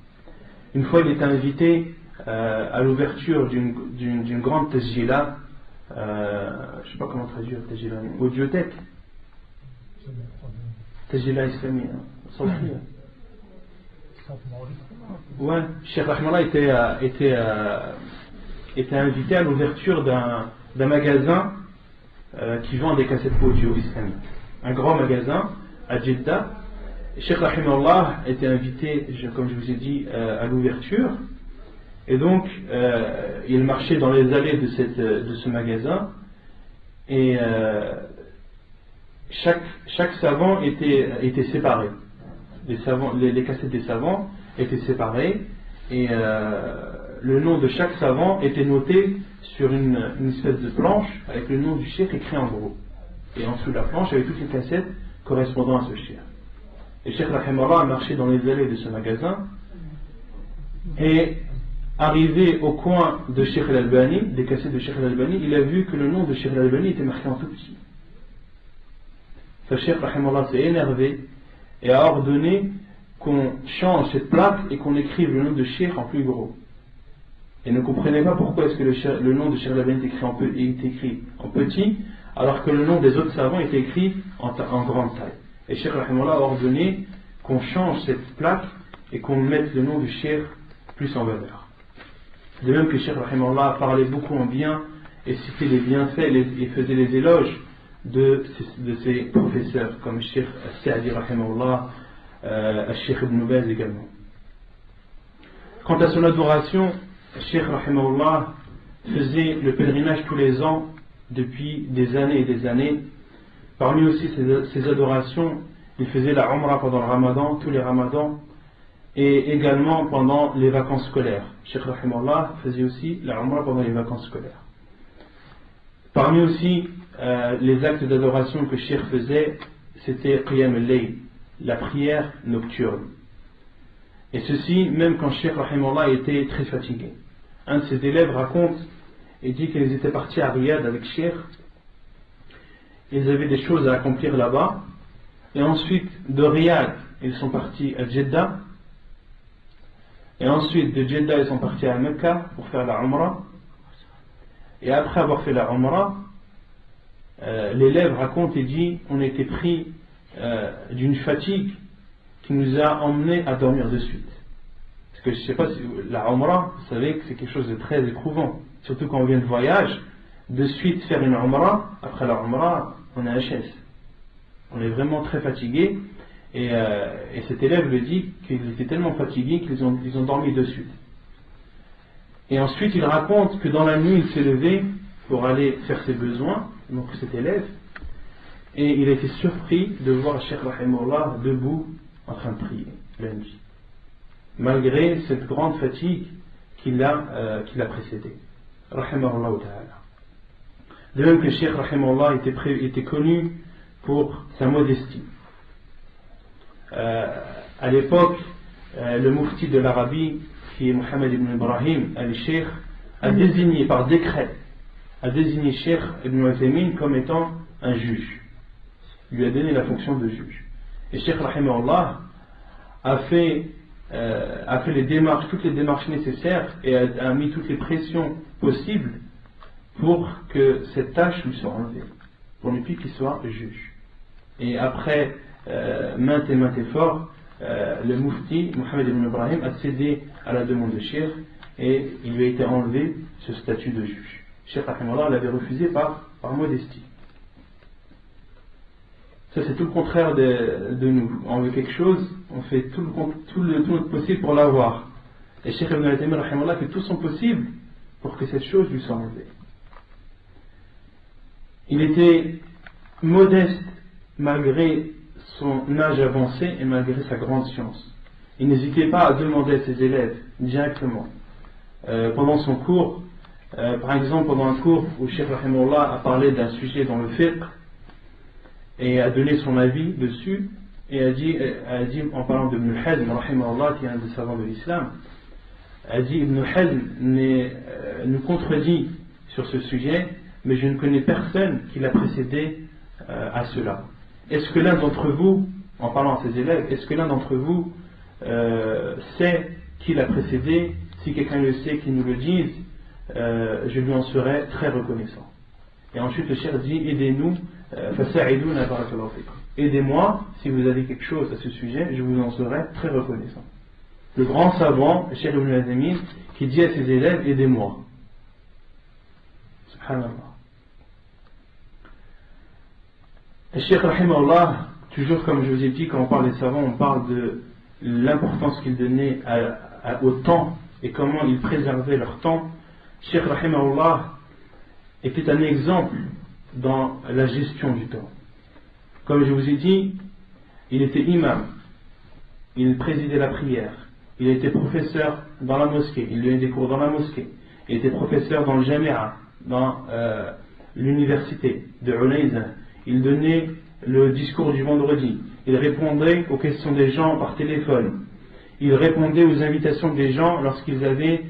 Une fois, il était invité à l'ouverture d'une grande tajila, je ne sais pas comment traduire tajila, audiothèque, tajila islamique, ouais, Cheikh Rahimahullah était invité à l'ouverture d'un magasin qui vend des cassettes audio islamiques. Un grand magasin à Jeddah, Cheikh Rahimahullah était invité, comme je vous ai dit, à l'ouverture, et donc il marchait dans les allées de ce magasin, et chaque savant était séparé. Les cassettes des savants étaient séparées, et le nom de chaque savant était noté sur une espèce de planche avec le nom du cheikh écrit en gros. Et en dessous de la planche, il y avait toutes les cassettes correspondant à ce cheikh. Et Cheikh Rahimahullah a marché dans les allées de ce magasin, et arrivé au coin de Cheikh Al-Albani, des cassettes de Cheikh Al-Albani, il a vu que le nom de Cheikh Al-Albani était marqué en tout petit. Le Cheikh Rahimahullah s'est énervé et a ordonné qu'on change cette plaque et qu'on écrive le nom de Cheikh en plus gros. Et ne comprenait pas pourquoi est-ce que le nom de Cheikh Al-Albani est écrit en petit, alors que le nom des autres savants était écrit en grande taille. Et Cheikh Rahimahullah a ordonné qu'on change cette plaque et qu'on mette le nom du Cheikh plus en valeur. De même que Cheikh Rahimahullah parlait beaucoup en bien et citait les bienfaits et faisait les éloges de ses professeurs, comme Cheikh Sa'di Rahimahullah, Cheikh Ibn Baz également. Quant à son adoration, Cheikh Rahimahullah faisait le pèlerinage tous les ans depuis des années et des années. Parmi aussi ses adorations, il faisait la Umrah pendant le Ramadan, tous les Ramadans, et également pendant les vacances scolaires. Cheikh Rahimahullah faisait aussi la Umrah pendant les vacances scolaires. Parmi aussi les actes d'adoration que Cheikh faisait, c'était Qiyam al-Layl, la prière nocturne. Et ceci, même quand Cheikh Rahimahullah était très fatigué. Un de ses élèves raconte et dit qu'ils étaient partis à Riyad avec Cheikh. Ils avaient des choses à accomplir là-bas. Et ensuite, de Riyad, ils sont partis à Jeddah. Et ensuite, de Jeddah, ils sont partis à Mecca pour faire la Umrah. Et après avoir fait la Umrah, l'élève raconte et dit on était pris d'une fatigue qui nous a emmenés à dormir de suite. Parce que je ne sais pas si la Umrah, vous savez que c'est quelque chose de très éprouvant. Surtout quand on vient de voyage, de suite faire une Umrah, après la Umrah, on est HS. On est vraiment très fatigué. Et cet élève le dit qu'ils étaient tellement fatigués qu'ils ont dormi de suite. Et ensuite il raconte que dans la nuit il s'est levé pour aller faire ses besoins, donc cet élève, et il a été surpris de voir Cheikh Rahimahullah debout en train de prier la nuit, malgré cette grande fatigue qui l'a précédé. Rahimahullah ta'ala. De même que Cheikh Rahimahullah était connu pour sa modestie. À l'époque, le mufti de l'Arabie, qui est Mohammed ibn Ibrahim al-Sheikh, a désigné par décret, Cheikh ibn Uthaymin comme étant un juge. Il lui a donné la fonction de juge. Et Cheikh Rahimahullah a fait toutes les démarches nécessaires et a mis toutes les pressions possibles pour que cette tâche lui soit enlevée, pour ne plus qu'il soit juge. Et après maintes efforts, le mufti Mohammed ibn Ibrahim a cédé à la demande de Cheikh et il lui a été enlevé ce statut de juge. Cheikh Rahimahullah l'avait refusé par modestie. Ça c'est tout le contraire de nous. On veut quelque chose, on fait tout notre possible pour l'avoir. Et Cheikh Ibn Uthaymin Rahimahullah fait tout son possible pour que cette chose lui soit enlevée. Il était modeste malgré son âge avancé et malgré sa grande science. Il n'hésitait pas à demander à ses élèves directement. Pendant son cours, par exemple pendant un cours où Cheikh Rahimahullah a parlé d'un sujet dans le fiqh et a donné son avis dessus, et a dit en parlant de Ibn Hazm Rahimahullah, qui est un des savants de l'islam, a dit Ibn Hazm nous contredit sur ce sujet, mais je ne connais personne qui l'a précédé à cela. Est-ce que l'un d'entre vous, en parlant à ses élèves, est-ce que l'un d'entre vous sait qui l'a précédé? Si quelqu'un le sait, qu'il nous le dise, je lui en serai très reconnaissant. Et ensuite le cheikh dit aidez-nous, aidez-moi si vous avez quelque chose à ce sujet, je vous en serai très reconnaissant. Le grand savant, le cheikh Ibn Uthaymin, qui dit à ses élèves aidez-moi. Subhanallah. Le cheikh Rahimahullah toujours comme je vous ai dit, quand on parle des savants, on parle de l'importance qu'ils donnaient au temps et comment ils préservaient leur temps. Cheikh Rahimahullah était un exemple dans la gestion du temps. Comme je vous ai dit, il était imam, il présidait la prière, il était professeur dans la mosquée, il donnait des cours dans la mosquée, il était professeur dans le Jami'a, dans l'université de Unayza, il donnait le discours du vendredi, il répondait aux questions des gens par téléphone, il répondait aux invitations des gens lorsqu'il y avait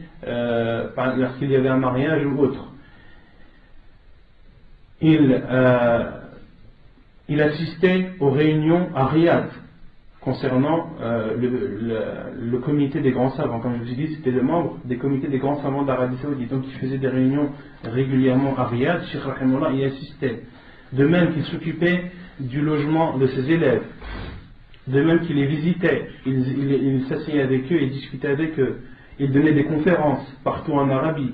un mariage ou autre. Il assistait aux réunions à Riyad concernant le comité des grands savants. Comme je vous ai dit, c'était le membre des comités des grands savants d'Arabie Saoudite. Donc il faisait des réunions régulièrement à Riyad. Cheikh Rahimahullah y assistait. De même qu'il s'occupait du logement de ses élèves. De même qu'il les visitait. Il s'asseyait avec eux et discutait avec eux. Il donnait des conférences partout en Arabie.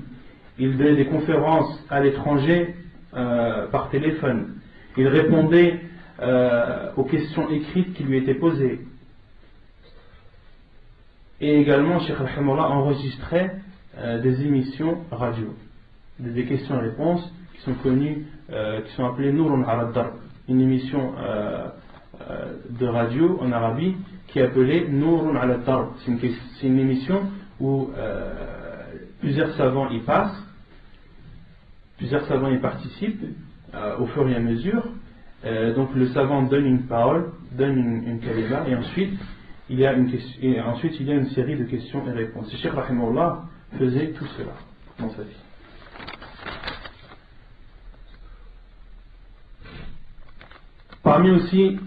Il donnait des conférences à l'étranger par téléphone. Il répondait aux questions écrites qui lui étaient posées. Et également, Cheikh Rahimahullah enregistrait des émissions radio, des questions-réponses qui sont connues, qui sont appelées Nourun ala Darb, une émission de radio en Arabie qui est appelée Nourun ala Darb. C'est une émission où plusieurs savants y passent, plusieurs savants y participent au fur et à mesure. Donc le savant donne une parole, donne une kalima, et ensuite il y a une série de questions et réponses. Et Cheikh Rahimahullah faisait tout cela dans sa vie. Parmi aussi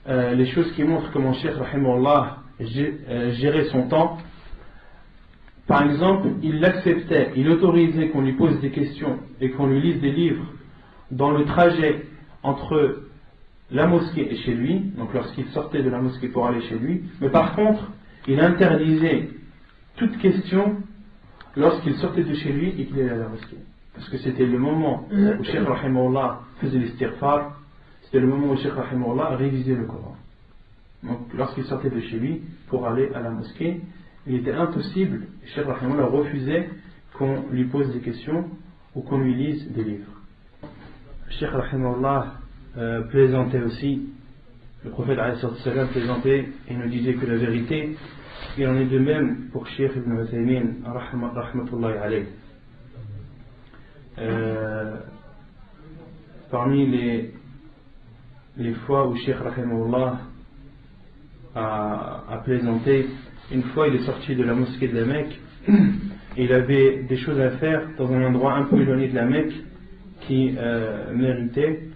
les choses qui montrent comment Cheikh Rahimahullah gérait son temps, par exemple, il l'acceptait, il autorisait qu'on lui pose des questions et qu'on lui lise des livres dans le trajet entre la mosquée et chez lui, donc lorsqu'il sortait de la mosquée pour aller chez lui, mais par contre, il interdisait toute question lorsqu'il sortait de chez lui et qu'il allait à la mosquée. Parce que c'était le moment où Cheikh Rahimahullah faisait l'istighfar, c'était le moment où Cheikh Rahimahullah révisait le Coran. Donc lorsqu'il sortait de chez lui pour aller à la mosquée, il était impossible, Cheikh Rahimahullah refusait qu'on lui pose des questions ou qu'on lui lise des livres. Cheikh Rahimahullah plaisantait aussi, le prophète ﷺ plaisantait et nous disait que la vérité, il en est de même pour Cheikh Ibn Uthaymin rahmatullahi alayh. Parmi les fois où Cheikh Rahimahullah a plaisanté, une fois il est sorti de la mosquée de la Mecque et il avait des choses à faire dans un endroit un peu éloigné de la Mecque qui méritait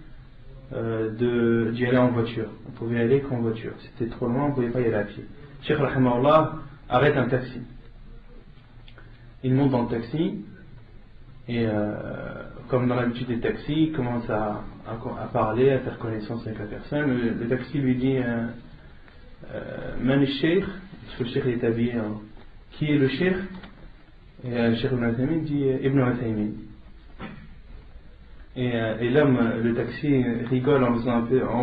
d'y aller en voiture. On pouvait y aller qu'en voiture. C'était trop loin, on ne pouvait pas y aller à pied. Cheikh Rahimahullah arrête un taxi. Il monte dans le taxi et comme dans l'habitude des taxis, il commence à parler, à faire connaissance avec la personne. Le taxi lui dit Man est Cheikh, parce que le Cheikh est habillé. Qui est le Cheikh? Et le Cheikh Ibn Uthaymin dit Ibn Uthaymin. Et l'homme, le taxi, rigole en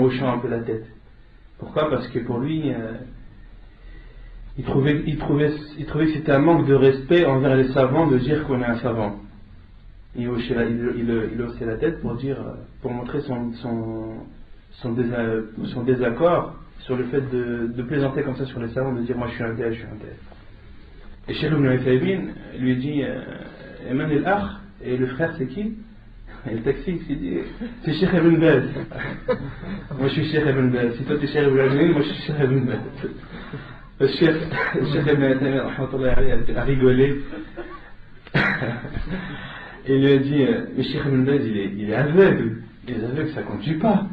hochant un peu la tête. Pourquoi? Parce que pour lui, il trouvait que c'était un manque de respect envers les savants de dire qu'on est un savant. Il haussait la tête pour montrer son désaccord sur le fait de plaisanter comme ça sur les savants, de dire moi je suis un tel, je suis un tel. Et Cheikh Ibn Uthaymin lui dit Eman el-Akh, et le frère c'est qui? Et le taxi s'est dit c'est Cheikh Ibn Baz. Moi je suis Cheikh Ibn Baz. Si toi tu es Cheikh Ibn Uthaymin, moi je suis Cheikh Ibn Baz. Le Cheikh Ibn Uthaymin a rigolé. Et il lui a dit mais Cheikh Ibn Baz il est aveugle. Les aveugles ça conduit pas.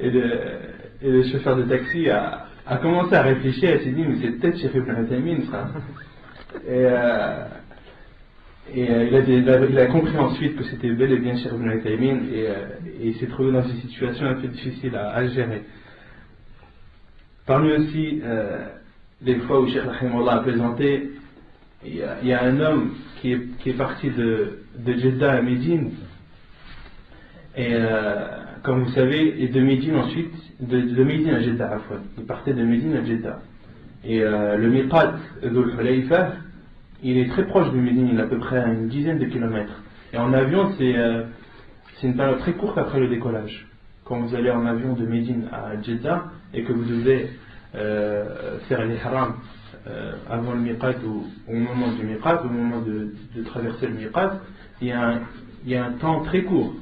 Et le chauffeur de taxi a commencé à réfléchir et s'est dit mais c'est peut-être Cheikh Ibn Uthaymin ça. Et il a compris ensuite que c'était bel et bien Cheikh Ibn Uthaymin et il s'est trouvé dans une situation un peu difficile à gérer. Parmi aussi les fois où Cheikh Rahimahullah a plaisanté, il y a un homme qui est parti de Jeddah à Médine et comme vous savez, et de Médine ensuite, de Médine à Jeddah, Afwan. Il partait de Médine à Jeddah. Et le miqat d'Ul Hulayfa, il est très proche de Médine, il est à peu près à une dizaine de kilomètres. Et en avion, c'est une période très courte après le décollage. Quand vous allez en avion de Médine à Jeddah et que vous devez faire l'ihram avant le miqat ou au moment du miqat, au moment de traverser le miqat, il y a un temps très court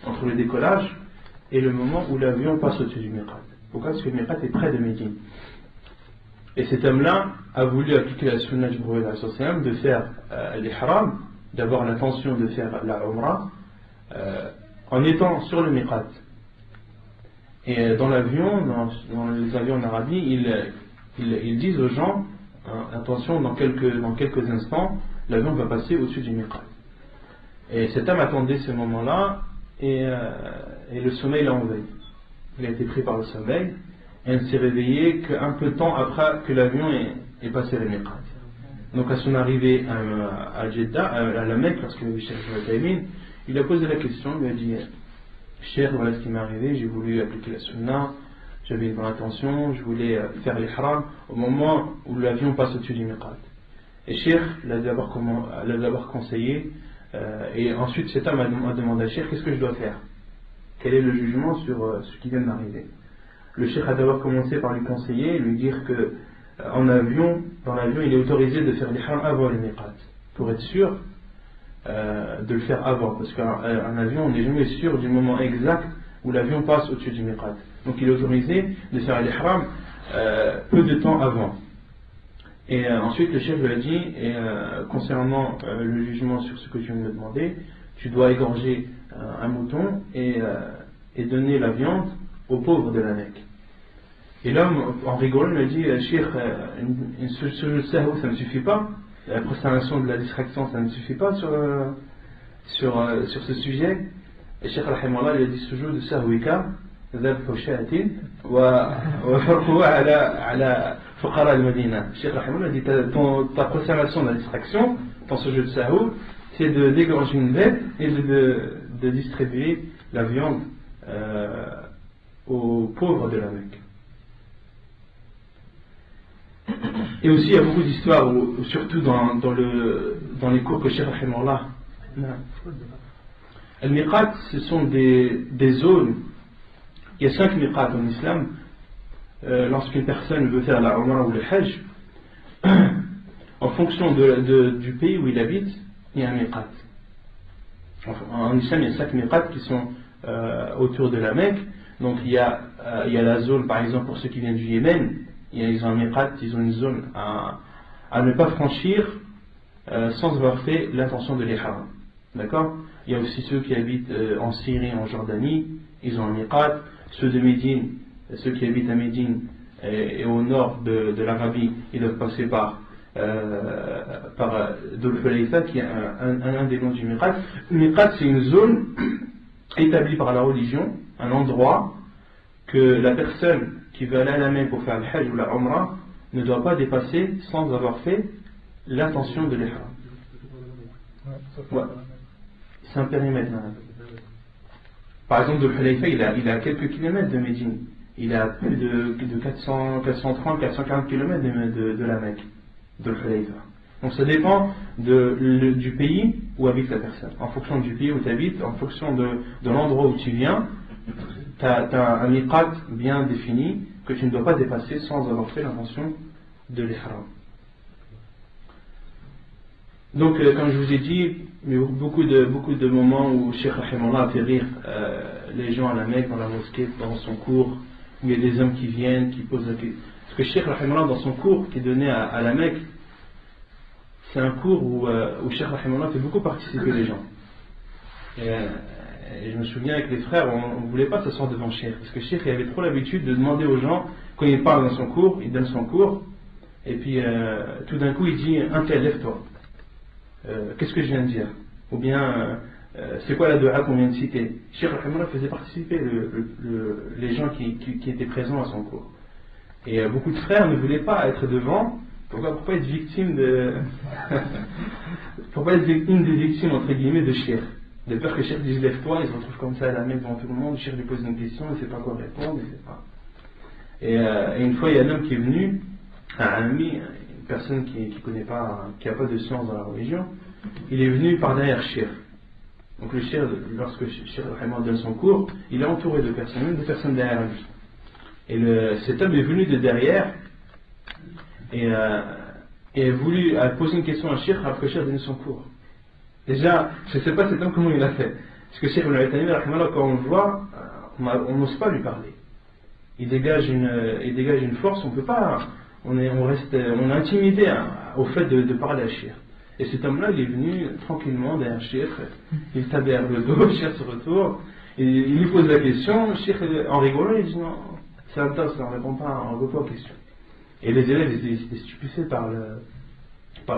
entre le décollage et le moment où l'avion passe au-dessus du miqat. Pourquoi? Parce que le miqat est près de Médine. Et cet homme-là a voulu appliquer la sunna du prophète de faire l'ihram, d'avoir l'intention de faire la umrah en étant sur le miqat. Et dans l'avion, dans les avions en Arabie, ils disent aux gens, attention, dans quelques instants, l'avion va passer au-dessus du miqat. Et cet homme attendait ce moment-là, et le sommeil l'a envahi. Il a été pris par le sommeil, et il ne s'est réveillé qu'un peu de temps après que l'avion est passé le miqat. Donc à son arrivée à Jeddah, à la Mecque, lorsque le Cheikh Al-Taymin, il a posé la question, il lui a dit: Cheikh, voilà ce qui m'est arrivé, j'ai voulu appliquer la sunna, j'avais une bonne intention, je voulais faire l'ihram au moment où l'avion passe au-dessus du miqat. Et Cheikh l'a d'abord conseillé, et ensuite cet homme a demandé à Cheikh: qu'est-ce que je dois faire? Quel est le jugement sur ce qui vient de m'arriver? Le Cheikh a d'abord commencé par lui conseiller, lui dire que dans l'avion, il est autorisé de faire l'ihram avant le miqat, pour être sûr de le faire avant, parce qu'un avion, on n'est jamais sûr du moment exact où l'avion passe au-dessus du miqat. Donc il est autorisé de faire l'ihram peu de temps avant. Et ensuite le chef lui a dit, concernant le jugement sur ce que tu viens de me demander, tu dois égorger un mouton et donner la viande aux pauvres de la Mecque. Et l'homme, en rigolant, me dit: Cheikh, une sujoud sahou, ça ne suffit pas? La prosternation de la distraction, ça ne suffit pas sur ce sujet? Et Cheikh Rahimahullah, il a dit: sujoud sahouika dhabhu shatin wa farquha ala fuqara al-Madina. Cheikh Rahimahullah dit: ta prosternation de la distraction, ton sujoud sahou, c'est de dégorger une bête et de distribuer la viande aux pauvres de la Mecque. Et aussi il y a beaucoup d'histoires, surtout dans les cours que Cheikh Rahimahullah. Al-Miqat, ce sont des zones. Il y a 5 miqat en islam. Lorsqu'une personne veut faire la Umrah ou le Hajj, en fonction du pays où il habite, il y a un miqat. En islam, il y a 5 miqat qui sont autour de la Mecque. Donc il y a la zone, par exemple, pour ceux qui viennent du Yémen, ils ont un miqat, ils ont une zone à ne pas franchir sans avoir fait l'intention de l'ihram. D'accord? Il y a aussi ceux qui habitent en Syrie, en Jordanie, ils ont un miqat. Ceux de Médine, ceux qui habitent à Médine et au nord de l'Arabie, ils doivent passer par Dhul Hulayfa, qui est un des noms du miqat. Le miqat, c'est une zone établie par la religion, un endroit que la personne qui veut aller à la Mecque pour faire le Hajj ou la Umrah ne doit pas dépasser sans avoir fait l'intention de l'ihram. Ouais. C'est un périmètre. Par exemple, de Hulayfa, il est à quelques kilomètres de Médine. Il est à plus de 430, 440 kilomètres de la Mecque, de Hulayfa. Donc ça dépend du pays où habite la personne. En fonction du pays où tu habites, en fonction de l'endroit où tu viens, tu as un miqat bien défini que tu ne dois pas dépasser sans avoir fait l'intention de l'ihram. Donc, comme je vous ai dit, il y a beaucoup de moments où Cheikh Rahimahullah a fait rire les gens à la Mecque, dans la mosquée, dans son cours, où il y a des hommes qui viennent, qui posent la question. Parce que Cheikh Rahimahullah, dans son cours qui est donné à la Mecque, c'est un cours où Cheikh Rahimahullah fait beaucoup participer les gens. Et je me souviens avec les frères, on ne voulait pas s'asseoir devant Cheikh, parce que Cheikh avait trop l'habitude de demander aux gens, quand il parle dans son cours, il donne son cours, et puis tout d'un coup il dit: un tel, lève-toi. Qu'est-ce que je viens de dire? Ou bien, c'est quoi la dua qu'on vient de citer? Cheikh Rahimahullah faisait participer les gens qui étaient présents à son cours. Et beaucoup de frères ne voulaient pas être devant. Pourquoi? Pour pas être victime pour pas être victime des victimes entre guillemets de Cheikh. De peur que le Cheikh dise lève-toi, il se retrouve comme ça à la main devant tout le monde, le Cheikh lui pose une question, il ne sait pas quoi répondre, il sait pas. Et une fois, il y a un homme qui est venu, un ami, une personne qui connaît pas, qui n'a pas de science dans la religion, il est venu par derrière Cheikh. Donc le Cheikh, lorsque le Cheikh donne son cours, il est entouré de personnes derrière lui. Et cet homme est venu de derrière et a posé une question à Cheikh alors que Cheikh donnait son cours. Déjà, je ne sais pas cet homme comment il a fait. Parce que Cheikh Ibn al-Haythami, quand on le voit, on n'ose pas lui parler. Il dégage une force, on peut pas, on est intimidé au fait de parler à Cheikh. Et cet homme-là, il est venu tranquillement derrière Cheikh, il tape derrière le dos, Cheikh se retourne, et il lui pose la question, Cheikh en rigolant, il dit non, c'est un tas, on ne répond pas aux questions. Et les élèves étaient stupéfaits par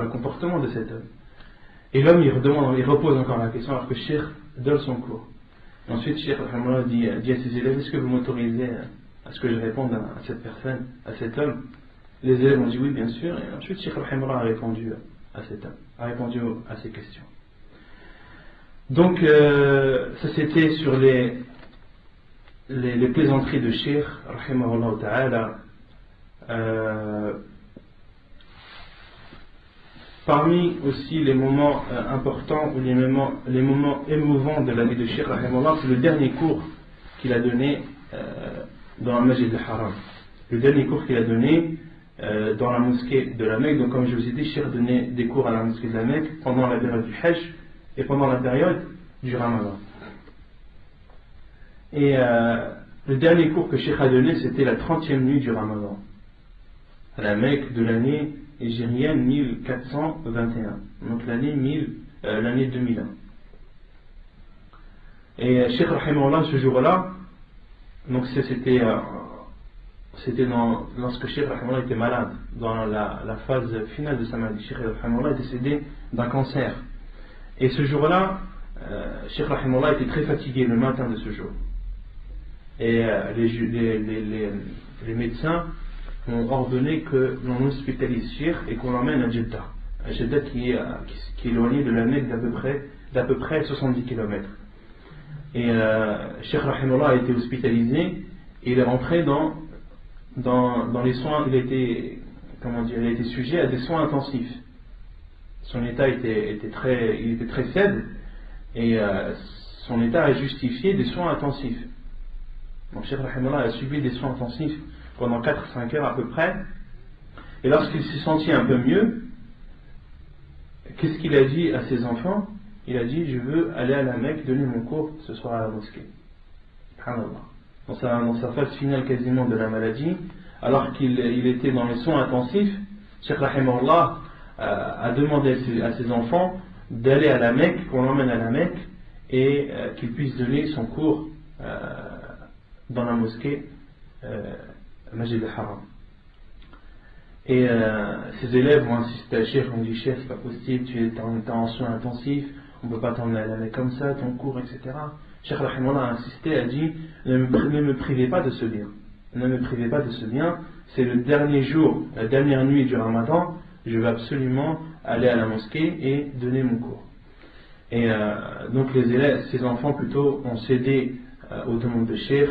le comportement de cet homme. Et l'homme, il repose encore la question alors que Cheikh donne son cours. Et ensuite, Cheikh dit à ses élèves, est-ce que vous m'autorisez à ce que je réponde à cette personne, à cet homme? Les élèves ont dit oui, bien sûr. Et ensuite, Cheikh a répondu à cet homme, a répondu à ces questions. Donc, ça c'était sur les plaisanteries de Cheikh, rahimahullah ta'ala. Parmi aussi les moments importants ou les moments émouvants de la vie de Cheikh rahimahullah, c'est le dernier cours qu'il a donné dans la Masjid al-Haram. Le dernier cours qu'il a donné dans la mosquée de la Mecque. Donc comme je vous ai dit, Cheikh donnait des cours à la mosquée de la Mecque pendant la période du Hajj et pendant la période du Ramadan. Et le dernier cours que Cheikh a donné, c'était la 30e nuit du Ramadan à la Mecque de l'année hégérienne 1421, donc l'année 2001. Et Cheikh rahimahullah, ce jour-là, donc c'était lorsque Cheikh rahimahullah était malade, dans la phase finale de sa maladie. Cheikh rahimahullah est décédé d'un cancer. Et ce jour-là, Cheikh rahimahullah était très fatigué le matin de ce jour. Et les médecins ont ordonné que l'on hospitalise Cheikh et qu'on l'emmène à Jeddah. À Jeddah qui est éloigné de la Mecque d'à peu près 70 km. Et Cheikh rahimahullah a été hospitalisé et il est rentré dans les soins. Il a été sujet à des soins intensifs. Son état était très faible et son état a justifié des soins intensifs. Donc Cheikh rahimahullah a subi des soins intensifs pendant 4-5 heures à peu près. Et lorsqu'il s'est senti un peu mieux, qu'est-ce qu'il a dit à ses enfants? Il a dit: je veux aller à la Mecque donner mon cours ce soir à la mosquée. Dans sa phase finale quasiment de la maladie, alors qu'il était dans les soins intensifs, Cheikh rahimahullah a demandé à ses enfants d'aller à la Mecque, qu'on l'emmène à la Mecque et qu'il puisse donner son cours dans la mosquée Masjid al-Haram. Et ses élèves ont insisté à Cheikh, ont dit: Cheikh, c'est pas possible, tu es en soins intensifs, on ne peut pas t'emmener à la Mecque comme ça, ton cours, etc. Cheikh rahimahullah a insisté, a dit: ne me privez pas de ce bien. Ne me privez pas de ce bien, c'est le dernier jour, la dernière nuit du Ramadan, je veux absolument aller à la mosquée et donner mon cours. Et donc les élèves, ses enfants plutôt, ont cédé aux demandes de Cheikh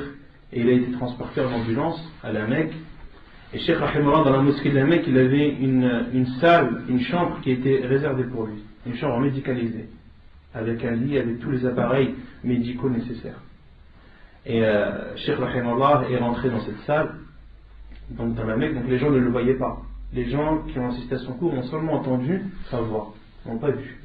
et il a été transporté en ambulance à la Mecque. Et Cheikh rahimahullah, dans la mosquée de la Mecque, il avait une salle, une chambre qui était réservée pour lui, une chambre médicalisée, avec un lit, avec tous les appareils médicaux nécessaires. Et Cheikh rahimahullah est rentré dans cette salle, donc dans la Mecque, donc les gens ne le voyaient pas. Les gens qui ont assisté à son cours ont seulement entendu sa voix, n'ont pas vu.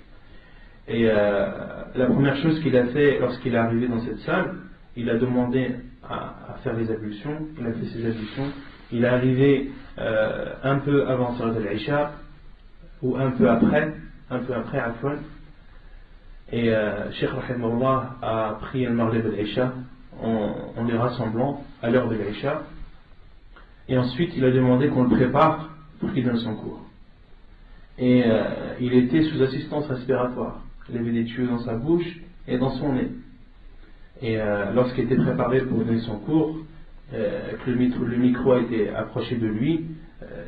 Et la première chose qu'il a fait lorsqu'il est arrivé dans cette salle, il a demandé à faire les ablutions, il a fait ses ablutions, il est arrivé un peu avant Salat al-Isha, ou un peu après Afwan, et Cheikh rahimahullah a prié le Maghrib al-Isha en les rassemblant à l'heure de l'Isha, et ensuite il a demandé qu'on le prépare pour qu'il donne son cours. Et il était sous assistance respiratoire, il avait des tuyaux dans sa bouche et dans son nez. Et lorsqu'il était préparé pour donner son cours, que le micro a été approché de lui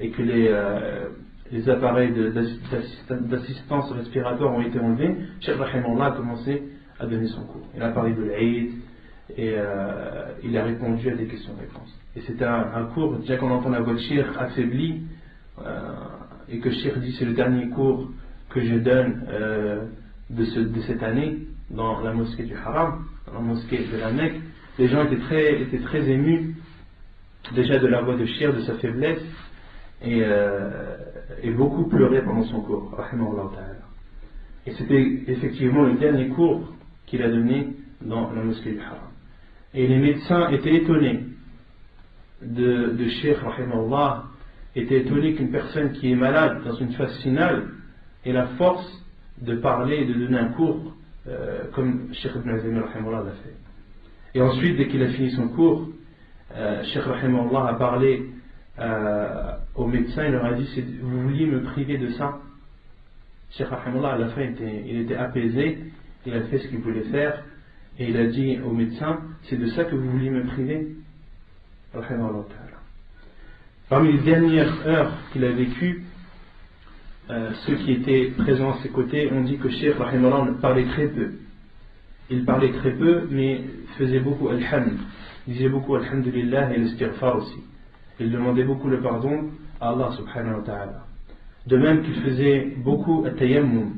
et que les appareils d'assistance respiratoire ont été enlevés, Cheikh rahimahullah a commencé a donné son cours. Il a parlé de l'Aïd et il a répondu à des questions-réponses. Et c'était un cours, déjà qu'on entend la voix de Cheikh affaiblie, et que Cheikh dit c'est le dernier cours que je donne de cette année dans la mosquée du Haram, dans la mosquée de la Mecque. Les gens étaient très émus déjà de la voix de Cheikh, de sa faiblesse, et beaucoup pleuraient pendant son cours, rahimahullah ta'ala. Et c'était effectivement le dernier cours qu'il a donné dans la mosquée du Haram. Et les médecins étaient étonnés de Cheikh, rahimahullah, étaient étonnés qu'une personne qui est malade dans une phase finale ait la force de parler et de donner un cours comme Cheikh Ibn Azimi, rahimahullah, l'a fait. Et ensuite, dès qu'il a fini son cours, Cheikh, rahimahullah, a parlé aux médecins, il leur a dit, vous vouliez me priver de ça? Cheikh rahimahullah, à la fin, il était apaisé, il a fait ce qu'il voulait faire, et il a dit aux médecins, c'est de ça que vous vouliez me priver? Rahimahullah ta'ala. Parmi les dernières heures qu'il a vécues, ceux qui étaient présents à ses côtés ont dit que Cheikh rahimahullah parlait très peu. Il parlait très peu, mais faisait beaucoup alhamd. Il disait beaucoup alhamdulillah et l'istighfar aussi. Il demandait beaucoup le pardon à Allah subhanahu wa ta'ala. De même qu'il faisait beaucoup at-tayammum,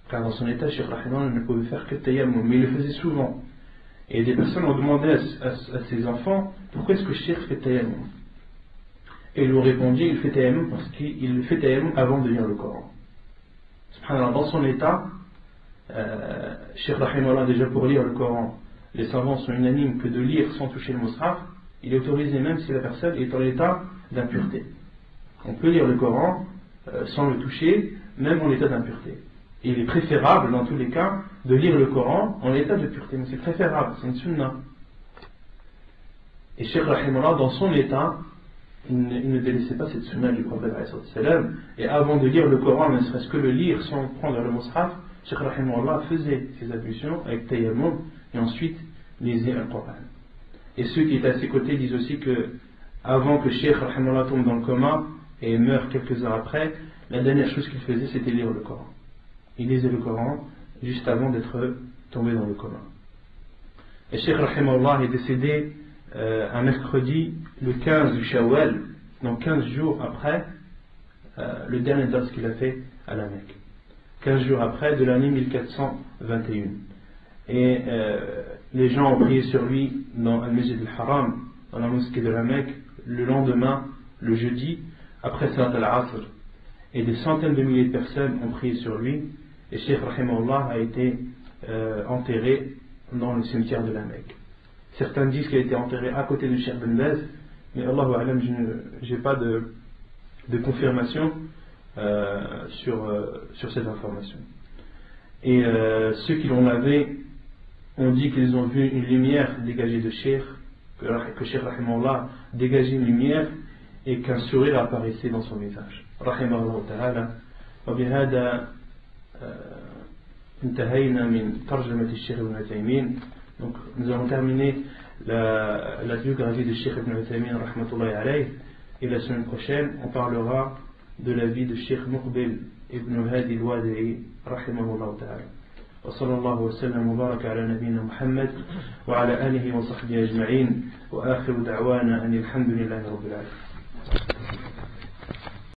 car dans son état, Cheikh rahimahullah ne pouvait faire que at-tayammum, mais il le faisait souvent. Et des personnes ont demandé à ses enfants, pourquoi est-ce que Cheikh fait tayammum? Et ils lui ont répondu, il fait tayammum parce qu'il fait tayammum avant de lire le Coran. Subhanallah, dans son état, Cheikh rahimahullah, déjà pour lire le Coran, les savants sont unanimes que de lire sans toucher le mushaf, il est autorisé même si la personne est en état d'impureté. On peut lire le Coran sans le toucher, même en état d'impureté. Et il est préférable, dans tous les cas, de lire le Coran en état de pureté. Mais c'est préférable, c'est une sunna. Et Cheikh rahimahullah, dans son état, il ne délaissait pas cette sunna du prophète sallam. Et avant de lire le Coran, ne serait-ce que le lire sans prendre le mushaf, Cheikh rahimahullah faisait ses ablutions avec tayammum et ensuite lisait le Coran. Et ceux qui étaient à ses côtés disent aussi que avant que Cheikh rahimahullah tombe dans le coma et meurt quelques heures après, la dernière chose qu'il faisait c'était lire le Coran. Il lisait le Coran juste avant d'être tombé dans le coma. Et Cheikh rahimahullah est décédé un mercredi le 15 du Shawwal, donc 15 jours après le dernier dars qu'il a fait à la Mecque. 15 jours après de l'année 1421. Et les gens ont prié sur lui dans Al-Masjid al-Haram, dans la mosquée de la Mecque, le lendemain, le jeudi, après Salat al-Asr. Et des centaines de milliers de personnes ont prié sur lui. Et Cheikh rahimahullah a été enterré dans le cimetière de la Mecque. Certains disent qu'il a été enterré à côté de Cheikh Ben Baz, mais Allahu a'lam, je n'ai pas de confirmation sur cette information. Et ceux qui l'ont lavé ont dit qu'ils ont vu une lumière dégagée de Cheikh, que Cheikh rahimahullah dégageait une lumière et qu'un sourire apparaissait dans son visage. Rahimahullah ta'ala. وبهذا انتهينا من ترجمة الشيخ ابن عثيمين. Donc nous avons terminé la biographie de Cheikh Ibn Uthaymin rahmatullahi alayh, et la semaine prochaine on parlera de la vie de Cheikh Muqbil ibn Hadi al-Wadi'i rahimahullah ta'ala. وصلى الله وسلم وبارك على نبينا محمد وعلى آله وصحبه أجمعين وآخر دعوانا أن الحمد لله رب العالمين.